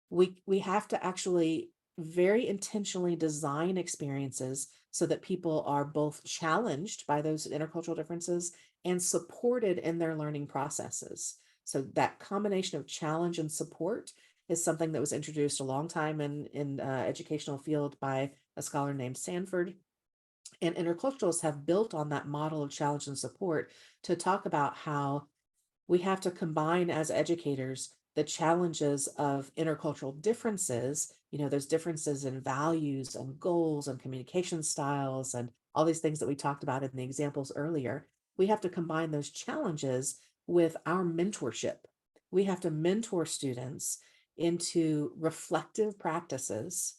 We have to actually very intentionally design experiences so that people are both challenged by those intercultural differences and supported in their learning processes. So that combination of challenge and support is something that was introduced a long time in educational field by a scholar named Sanford. And interculturals have built on that model of challenge and support to talk about how we have to combine as educators the challenges of intercultural differences, those differences in values and goals and communication styles and all these things that we talked about in the examples earlier. We have to combine those challenges with our mentorship. We have to mentor students into reflective practices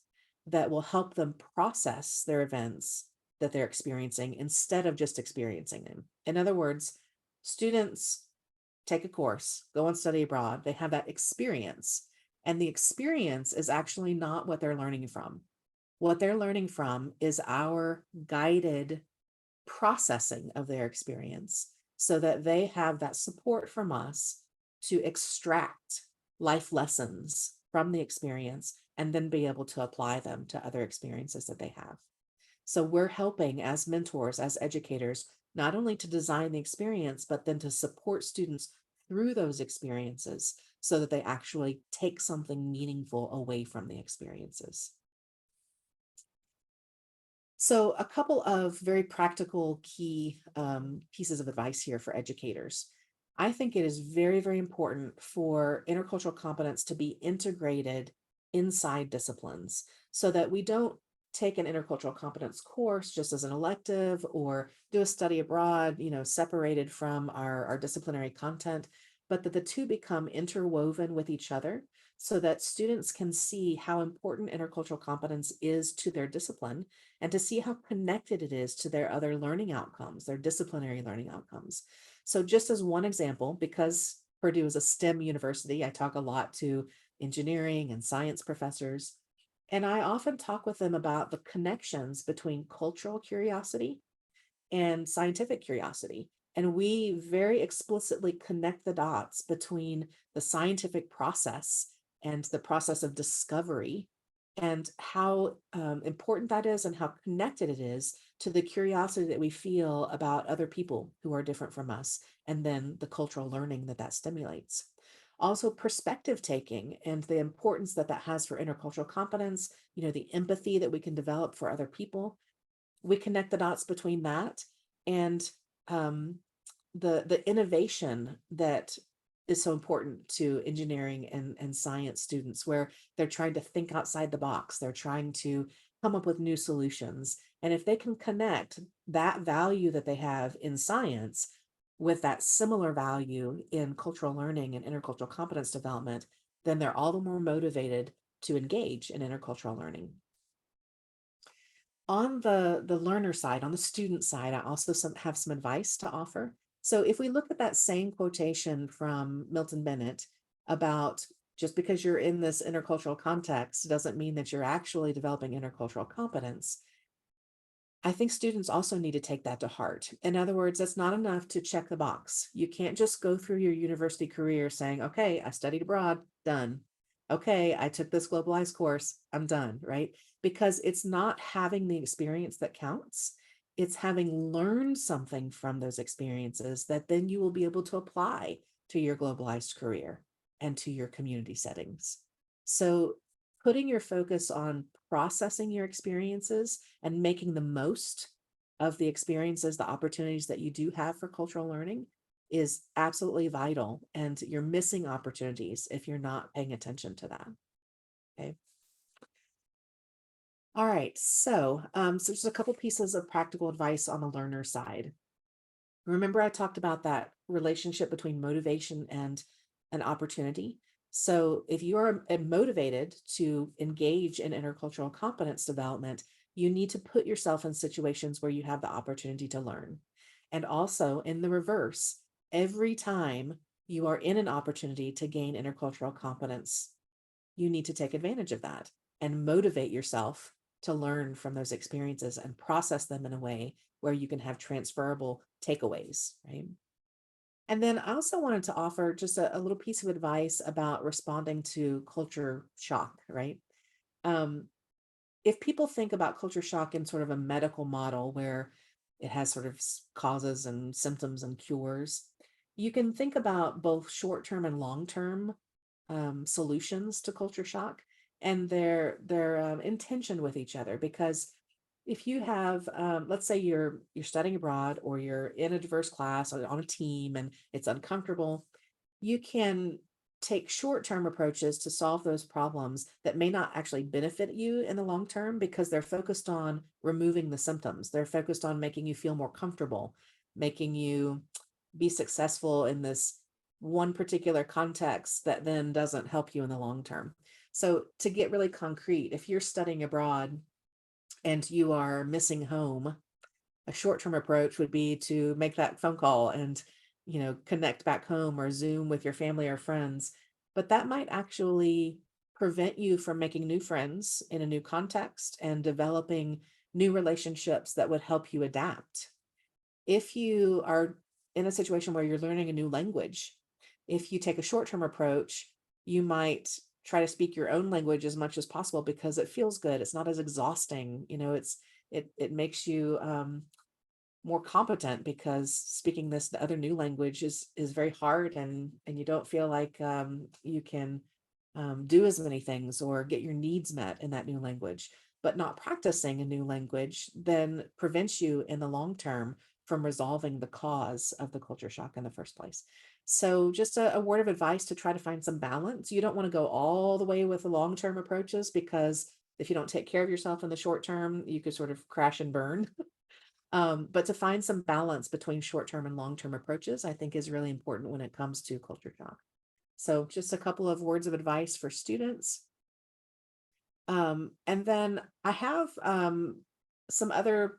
that will help them process their events that they're experiencing instead of just experiencing them. In other words, students take a course, go and study abroad, they have that experience. And the experience is actually not what they're learning from. What they're learning from is our guided processing of their experience so that they have that support from us to extract life lessons from the experience and then be able to apply them to other experiences that they have. So we're helping as mentors, as educators, not only to design the experience, but then to support students through those experiences so that they actually take something meaningful away from the experiences. So a couple of very practical key pieces of advice here for educators. I think it is very important for intercultural competence to be integrated inside disciplines so that we don't take an intercultural competence course just as an elective or do a study abroad, separated from our disciplinary content, but that the two become interwoven with each other so that students can see how important intercultural competence is to their discipline and to see how connected it is to their other learning outcomes, their disciplinary learning outcomes. So just as one example, because Purdue is a STEM university, I talk a lot to engineering and science professors. And I often talk with them about the connections between cultural curiosity and scientific curiosity. And we very explicitly connect the dots between the scientific process and the process of discovery and how important that is and how connected it is to the curiosity that we feel about other people who are different from us, and then the cultural learning that stimulates. Also, perspective taking and the importance that has for intercultural competence, the empathy that we can develop for other people. We connect the dots between that and the innovation that is so important to engineering and science students, where they're trying to think outside the box. They're trying to come up with new solutions. And if they can connect that value that they have in science with that similar value in cultural learning and intercultural competence development, then they're all the more motivated to engage in intercultural learning. On the learner side, on the student side, I also have some advice to offer. So if we look at that same quotation from Milton Bennett about just because you're in this intercultural context doesn't mean that you're actually developing intercultural competence, I think students also need to take that to heart. In other words, it's not enough to check the box. You can't just go through your university career saying, okay, I studied abroad, done. Okay, I took this globalized course, I'm done, right? Because it's not having the experience that counts. It's having learned something from those experiences that then you will be able to apply to your globalized career and to your community settings. So putting your focus on processing your experiences and making the most of the experiences, the opportunities that you do have for cultural learning is absolutely vital. And you're missing opportunities if you're not paying attention to that. Okay. All right. So just a couple pieces of practical advice on the learner side. Remember, I talked about that relationship between motivation and an opportunity. So if you are motivated to engage in intercultural competence development, you need to put yourself in situations where you have the opportunity to learn. And also in the reverse, every time you are in an opportunity to gain intercultural competence, you need to take advantage of that and motivate yourself to learn from those experiences and process them in a way where you can have transferable takeaways, right? And then I also wanted to offer just a little piece of advice about responding to culture shock, right? If people think about culture shock in sort of a medical model where it has sort of causes and symptoms and cures, you can think about both short-term and long-term solutions to culture shock and their intention with each other. Because if you have, let's say you're studying abroad or you're in a diverse class or on a team and it's uncomfortable, you can take short-term approaches to solve those problems that may not actually benefit you in the long term because they're focused on removing the symptoms. They're focused on making you feel more comfortable, making you be successful in this one particular context that then doesn't help you in the long term. So to get really concrete, if you're studying abroad and you are missing home, a short-term approach would be to make that phone call and, connect back home or Zoom with your family or friends. But that might actually prevent you from making new friends in a new context and developing new relationships that would help you adapt. If you are in a situation where you're learning a new language, if you take a short-term approach, you might try to speak your own language as much as possible because it feels good. It's not as exhausting. It makes you more competent because speaking the other new language is very hard, and you don't feel like you can do as many things or get your needs met in that new language. But not practicing a new language then prevents you in the long term from resolving the cause of the culture shock in the first place. So just a word of advice to try to find some balance. You don't want to go all the way with the long-term approaches because if you don't take care of yourself in the short term, you could sort of crash and burn. But to find some balance between short-term and long-term approaches, I think is really important when it comes to culture shock. So just a couple of words of advice for students. And then I have some other,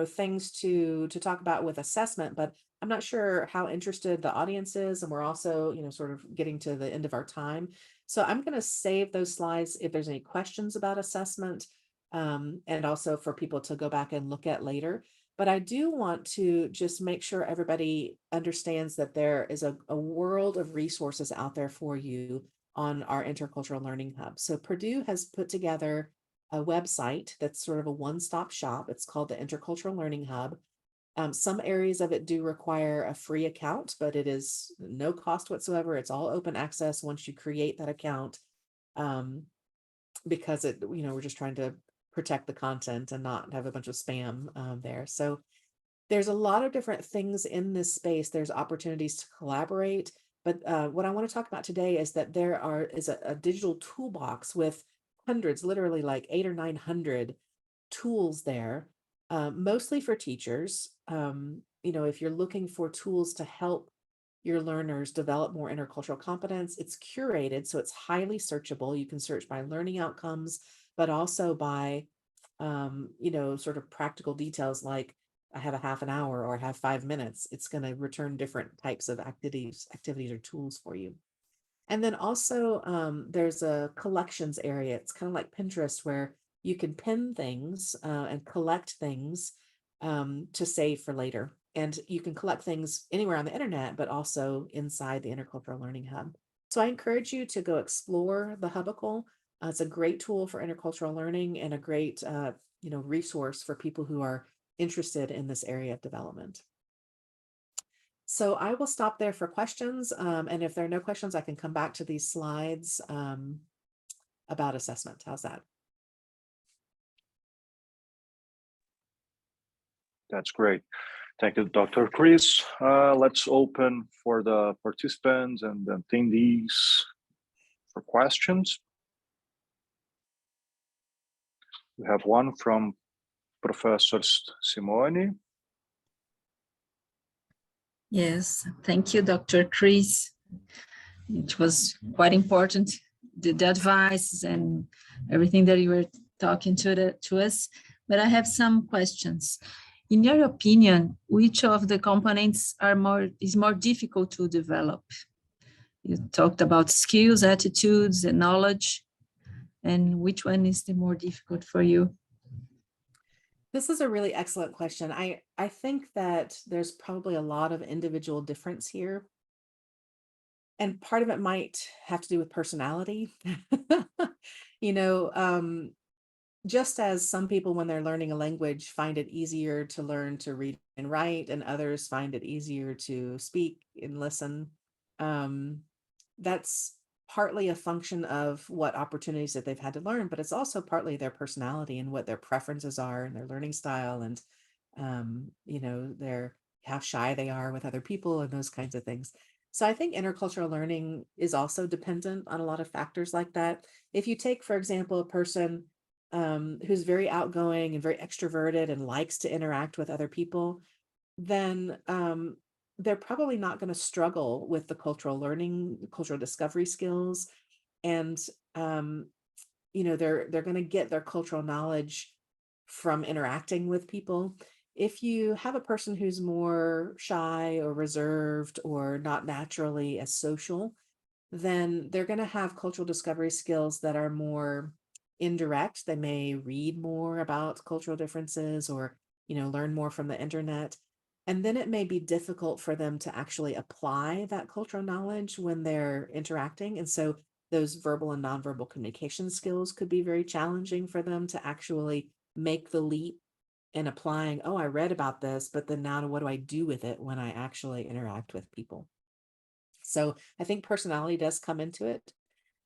things to talk about with assessment, but I'm not sure how interested the audience is. And we're also, sort of getting to the end of our time. So I'm going to save those slides if there's any questions about assessment, and also for people to go back and look at later. But I do want to just make sure everybody understands that there is a world of resources out there for you on our Intercultural Learning Hub. So Purdue has put together a website that's sort of a one-stop shop. It's called the Intercultural Learning Hub. Some areas of it do require a free account, but it is no cost whatsoever. It's all open access once you create that account, because we're just trying to protect the content and not have a bunch of spam there. So there's a lot of different things in this space. There's opportunities to collaborate. But what I want to talk about today is that there is a digital toolbox with hundreds, literally like 800 or 900 tools there, mostly for teachers. If you're looking for tools to help your learners develop more intercultural competence, it's curated, so it's highly searchable. You can search by learning outcomes, but also by, sort of practical details like I have a half an hour or I have 5 minutes. It's going to return different types of activities or tools for you. And then also there's a collections area. It's kind of like Pinterest where you can pin things and collect things to save for later. And you can collect things anywhere on the internet, but also inside the Intercultural Learning Hub. So I encourage you to go explore the Hubicle. It's a great tool for intercultural learning and a great resource for people who are interested in this area of development. So I will stop there for questions. And if there are no questions, I can come back to these slides about assessment. How's that? That's great. Thank you, Dr. Kris. Let's open for the participants and the attendees for questions. We have one from Professor Simone. Yes, thank you, Dr. Kris. It was quite important, the advice and everything that you were talking to us. But I have some questions. In your opinion, which of the components is more difficult to develop? You talked about skills, attitudes, and knowledge. And which one is the more difficult for you? This is a really excellent question. I think that there's probably a lot of individual difference here. And part of it might have to do with personality. You know, just as some people, when they're learning a language, find it easier to learn to read and write, and others find it easier to speak and listen. That's partly a function of what opportunities that they've had to learn, but it's also partly their personality and what their preferences are and their learning style, and you know, how shy they are with other people and those kinds of things. So I think intercultural learning is also dependent on a lot of factors like that. If you take, for example, a person who's very outgoing and very extroverted and likes to interact with other people, then they're probably not going to struggle with the cultural learning, cultural discovery skills, and you know, they're going to get their cultural knowledge from interacting with people. If you have a person who's more shy or reserved or not naturally as social, then they're going to have cultural discovery skills that are more indirect. They may read more about cultural differences, or, you know, learn more from the internet. And then it may be difficult for them to actually apply that cultural knowledge when they're interacting. And so those verbal and nonverbal communication skills could be very challenging for them to actually make the leap in applying, oh, I read about this, but then now what do I do with it when I actually interact with people? So I think personality does come into it.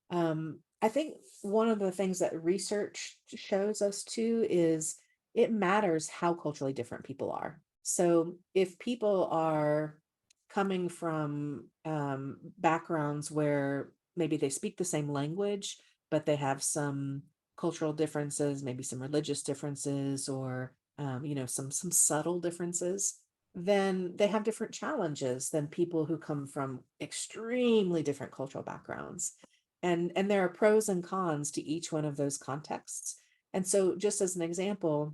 I think one of the things that research shows us too is it matters how culturally different people are. So if people are coming from backgrounds where maybe they speak the same language, but they have some cultural differences, maybe some religious differences, or you know, some subtle differences, then they have different challenges than people who come from extremely different cultural backgrounds. And there are pros and cons to each one of those contexts. And so just as an example,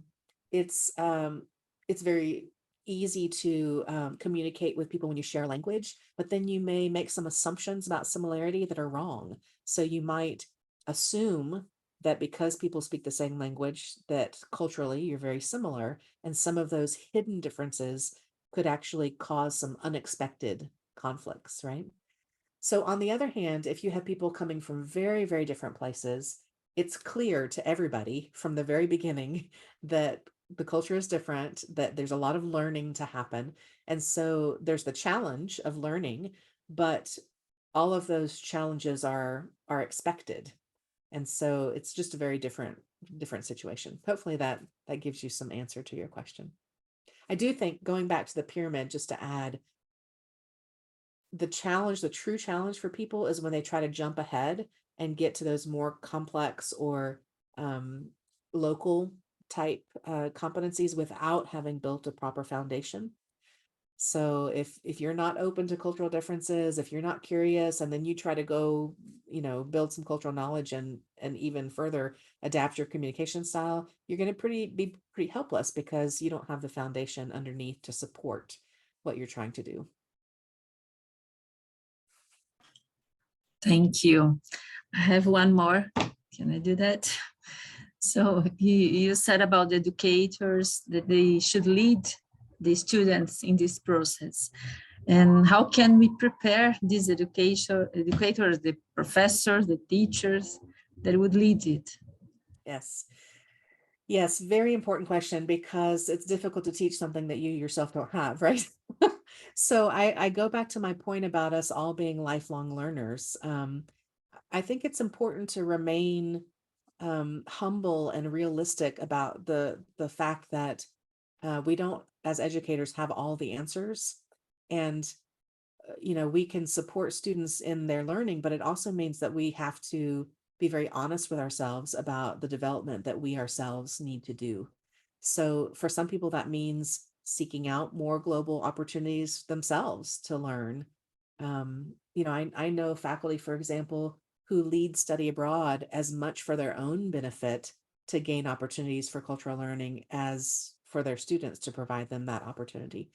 it's very easy to communicate with people when you share language, but then you may make some assumptions about similarity that are wrong. So you might assume that because people speak the same language, that culturally you're very similar, and some of those hidden differences could actually cause some unexpected conflicts, right? So on the other hand, if you have people coming from very, very different places, it's clear to everybody from the very beginning that the culture is different, that there's a lot of learning to happen. And so there's the challenge of learning, but all of those challenges are expected. And so it's just a very different situation. Hopefully that gives you some answer to your question. I do think, going back to the pyramid, just to add, the true challenge for people is when they try to jump ahead and get to those more complex or local type competencies without having built a proper foundation. So if you're not open to cultural differences, if you're not curious, and then you try to go, you know, build some cultural knowledge and even further adapt your communication style, you're going to be pretty helpless because you don't have the foundation underneath to support what you're trying to do. Thank you. I have one more. Can I do that? So you said about the educators that they should lead the students in this process. And how can we prepare these educators, the professors, the teachers that would lead it? Yes, very important question, because it's difficult to teach something that you yourself don't have, right? So I go back to my point about us all being lifelong learners. I think it's important to remain humble and realistic about the fact that we don't as educators have all the answers, and we can support students in their learning, but it also means that we have to be very honest with ourselves about the development that we ourselves need to do. So for some people, that means seeking out more global opportunities themselves to learn. I know faculty, for example, who lead study abroad as much for their own benefit to gain opportunities for cultural learning as for their students to provide them that opportunity.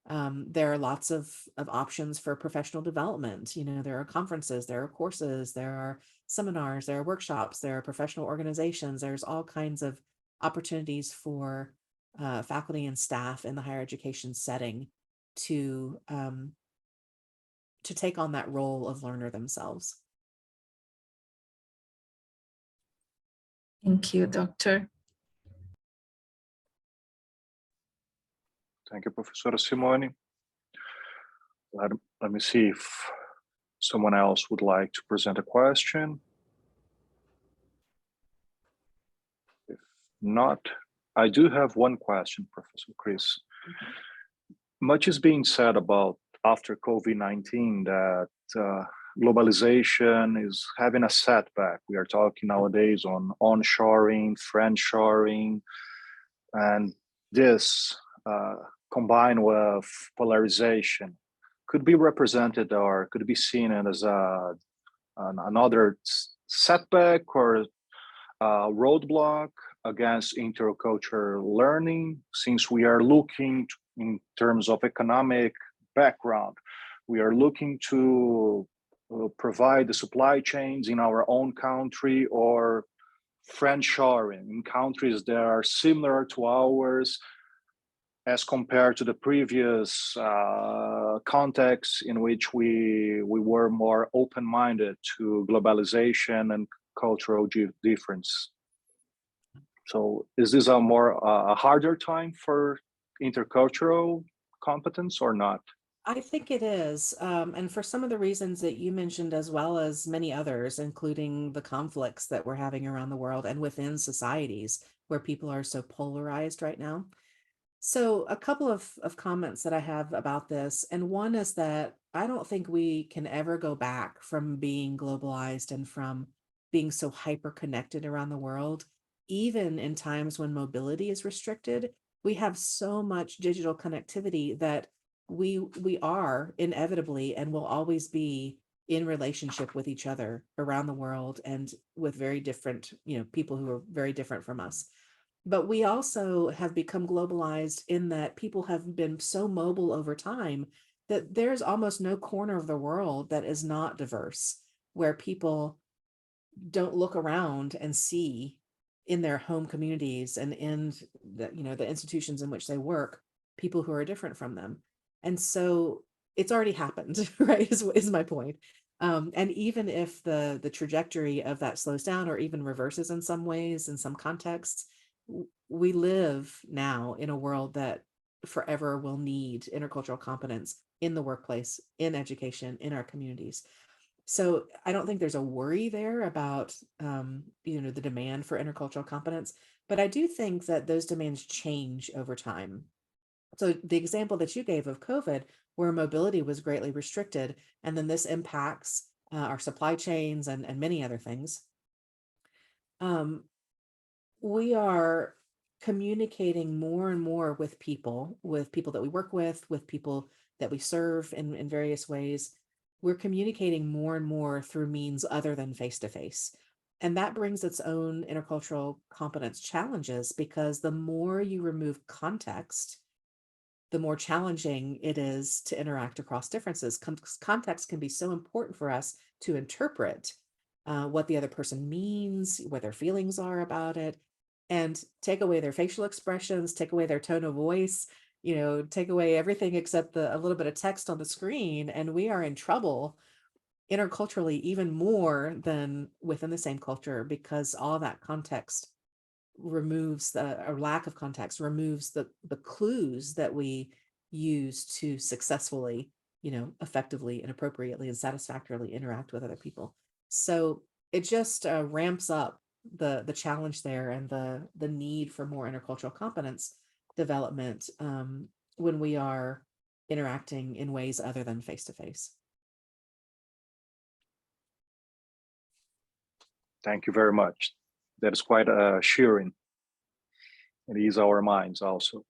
There are lots of options for professional development. There are conferences, there are courses, there are seminars, there are workshops, there are professional organizations. There's all kinds of opportunities for faculty and staff in the higher education setting to take on that role of learner themselves. Thank you, Doctor. Thank you, Professora Simone. Let me see if someone else would like to present a question. If not, I do have one question, Professor Kris. Much is being said about after COVID-19 that globalization is having a setback. We are talking nowadays on onshoring, friendshoring, and this combined with polarization could be represented or could be seen as another setback or roadblock against intercultural learning, since we are looking in terms of economic background. We are looking to provide the supply chains in our own country or friendshoring in countries that are similar to ours, as compared to the previous context in which we were more open-minded to globalization and cultural difference. So is this a harder time for intercultural competence or not? I think it is. And for some of the reasons that you mentioned, as well as many others, including the conflicts that we're having around the world and within societies where people are so polarized right now. So a couple of comments that I have about this, and one is that I don't think we can ever go back from being globalized and from being so hyper connected around the world, even in times when mobility is restricted. We have so much digital connectivity that we are inevitably and will always be in relationship with each other around the world and with very different, people who are very different from us. But we also have become globalized in that people have been so mobile over time that there's almost no corner of the world that is not diverse, where people don't look around and see in their home communities and in the institutions in which they work, people who are different from them. And so it's already happened, right, is my point. And even if the trajectory of that slows down or even reverses in some ways, in some contexts, we live now in a world that forever will need intercultural competence in the workplace, in education, in our communities. So I don't think there's a worry there about, the demand for intercultural competence, but I do think that those demands change over time. So the example that you gave of COVID, where mobility was greatly restricted, and then this impacts our supply chains and many other things. We are communicating more and more with people that we work with people that we serve in various ways. We're communicating more and more through means other than face-to-face. And that brings its own intercultural competence challenges, because the more you remove context, the more challenging it is to interact across differences. Context can be so important for us to interpret what the other person means, what their feelings are about it, and take away their facial expressions, take away their tone of voice, take away everything except a little bit of text on the screen, and we are in trouble interculturally even more than within the same culture, because all that context removes or lack of context removes the clues that we use to successfully, effectively and appropriately and satisfactorily interact with other people. So it just ramps up the challenge there and the need for more intercultural competence. development when we are interacting in ways other than face-to-face. Thank you very much. That is quite cheering. It eases our minds also.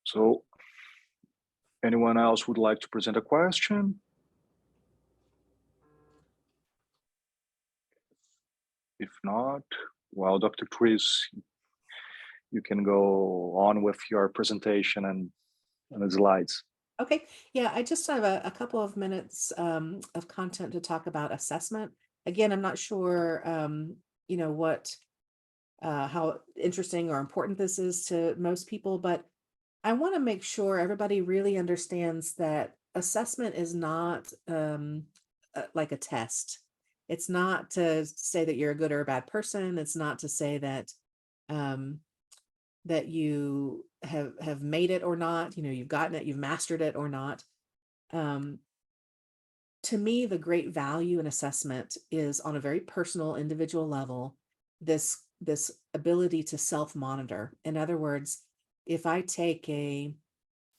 So, anyone else would like to present a question? If not, well, Dr. Kris, you can go on with your presentation and the slides. Okay, yeah, I just have a couple of minutes of content to talk about assessment. Again, I'm not sure, you know, how interesting or important this is to most people, but I want to make sure everybody really understands that assessment is not like a test. It's not to say that you're a good or a bad person. It's not to say that that you have made it or not. You know, you've gotten it, you've mastered it or not. To me, the great value in assessment is on a very personal, individual level, this ability to self-monitor. In other words, if I take an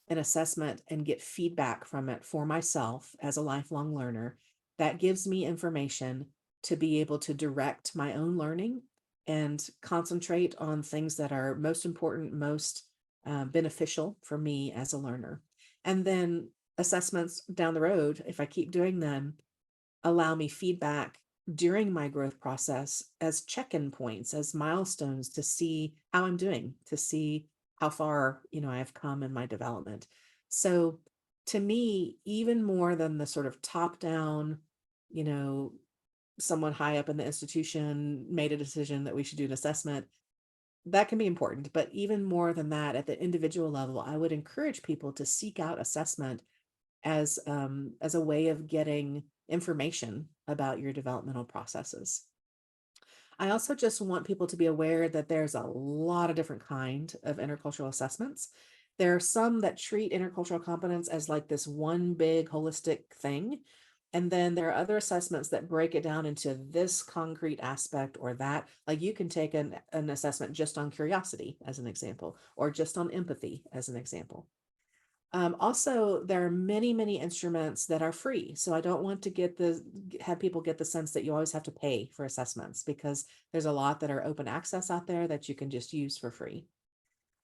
assessment and get feedback from it for myself as a lifelong learner, that gives me information to be able to direct my own learning and concentrate on things that are most important, most beneficial for me as a learner. And then assessments down the road, if I keep doing them, allow me feedback during my growth process as check-in points, as milestones to see how I'm doing, to see how far, you know, I've come in my development. So to me, even more than the sort of top-down, you know, someone high up in the institution made a decision that we should do an assessment, that can be important. But even more than that, at the individual level, I would encourage people to seek out assessment as a way of getting information about your developmental processes. I also just want people to be aware that there's a lot of different kind of intercultural assessments. There are some that treat intercultural competence as like this one big holistic thing. And then there are other assessments that break it down into this concrete aspect or that. Like you can take an assessment just on curiosity, as an example, or just on empathy, as an example. Also, there are many, many instruments that are free. So I don't want to have people get the sense that you always have to pay for assessments, because there's a lot that are open access out there that you can just use for free.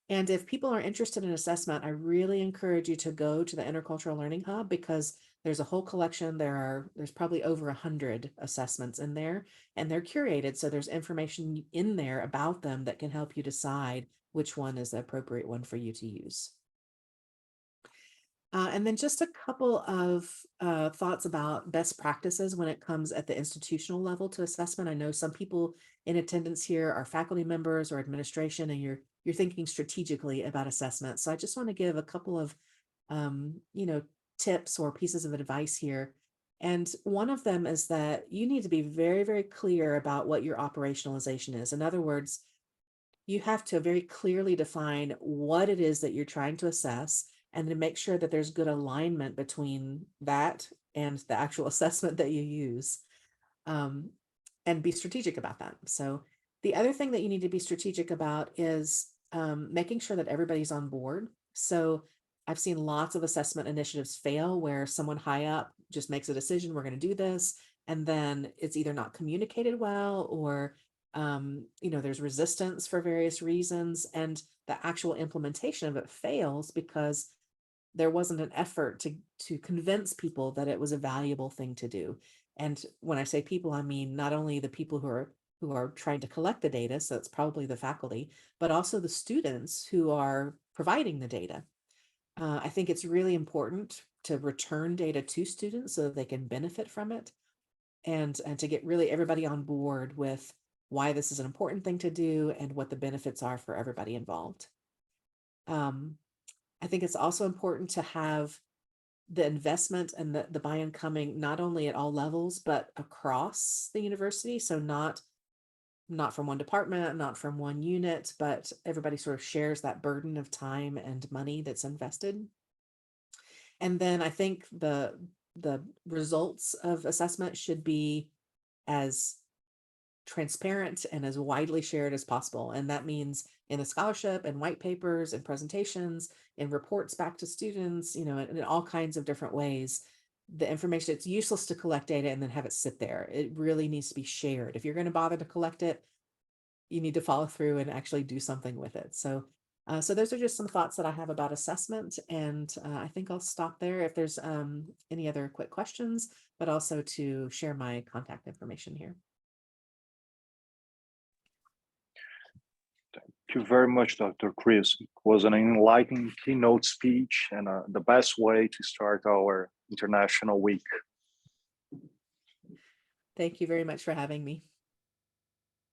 And if people are interested in assessment, I really encourage you to go to the Intercultural Learning Hub, because there's a whole collection. There's probably over 100 assessments in there, and they're curated. So there's information in there about them that can help you decide which one is the appropriate one for you to use. And then just a couple of thoughts about best practices when it comes at the institutional level to assessment. I know some people in attendance here are faculty members or administration, and you're thinking strategically about assessment. So I just want to give a couple of you know, tips or pieces of advice here. And one of them is that you need to be very, very clear about what your operationalization is. In other words, you have to very clearly define what it is that you're trying to assess, and to make sure that there's good alignment between that and the actual assessment that you use, and be strategic about that. So the other thing that you need to be strategic about is making sure that everybody's on board. So I've seen lots of assessment initiatives fail where someone high up just makes a decision, we're going to do this, and then it's either not communicated well, or you know, there's resistance for various reasons, and the actual implementation of it fails because there wasn't an effort to convince people that it was a valuable thing to do. And when I say people, I mean not only the people who are trying to collect the data, so it's probably the faculty, but also the students who are providing the data. I think it's really important to return data to students so that they can benefit from it, and to get really everybody on board with why this is an important thing to do and what the benefits are for everybody involved. I think it's also important to have the investment and the buy-in coming not only at all levels, but across the university. So not from one department, not from one unit, but everybody sort of shares that burden of time and money that's invested. And then I think the results of assessment should be as transparent and as widely shared as possible. And that means in a scholarship and white papers and presentations and reports back to students, you know, in all kinds of different ways. The information, it's useless to collect data and then have it sit there. It really needs to be shared. If you're going to bother to collect it, you need to follow through and actually do something with it. So those are just some thoughts that I have about assessment, and I think I'll stop there if there's any other quick questions, but also to share my contact information here. Thank you very much, Dr. Kris. It was an enlightening keynote speech and the best way to start our International Week. Thank you very much for having me.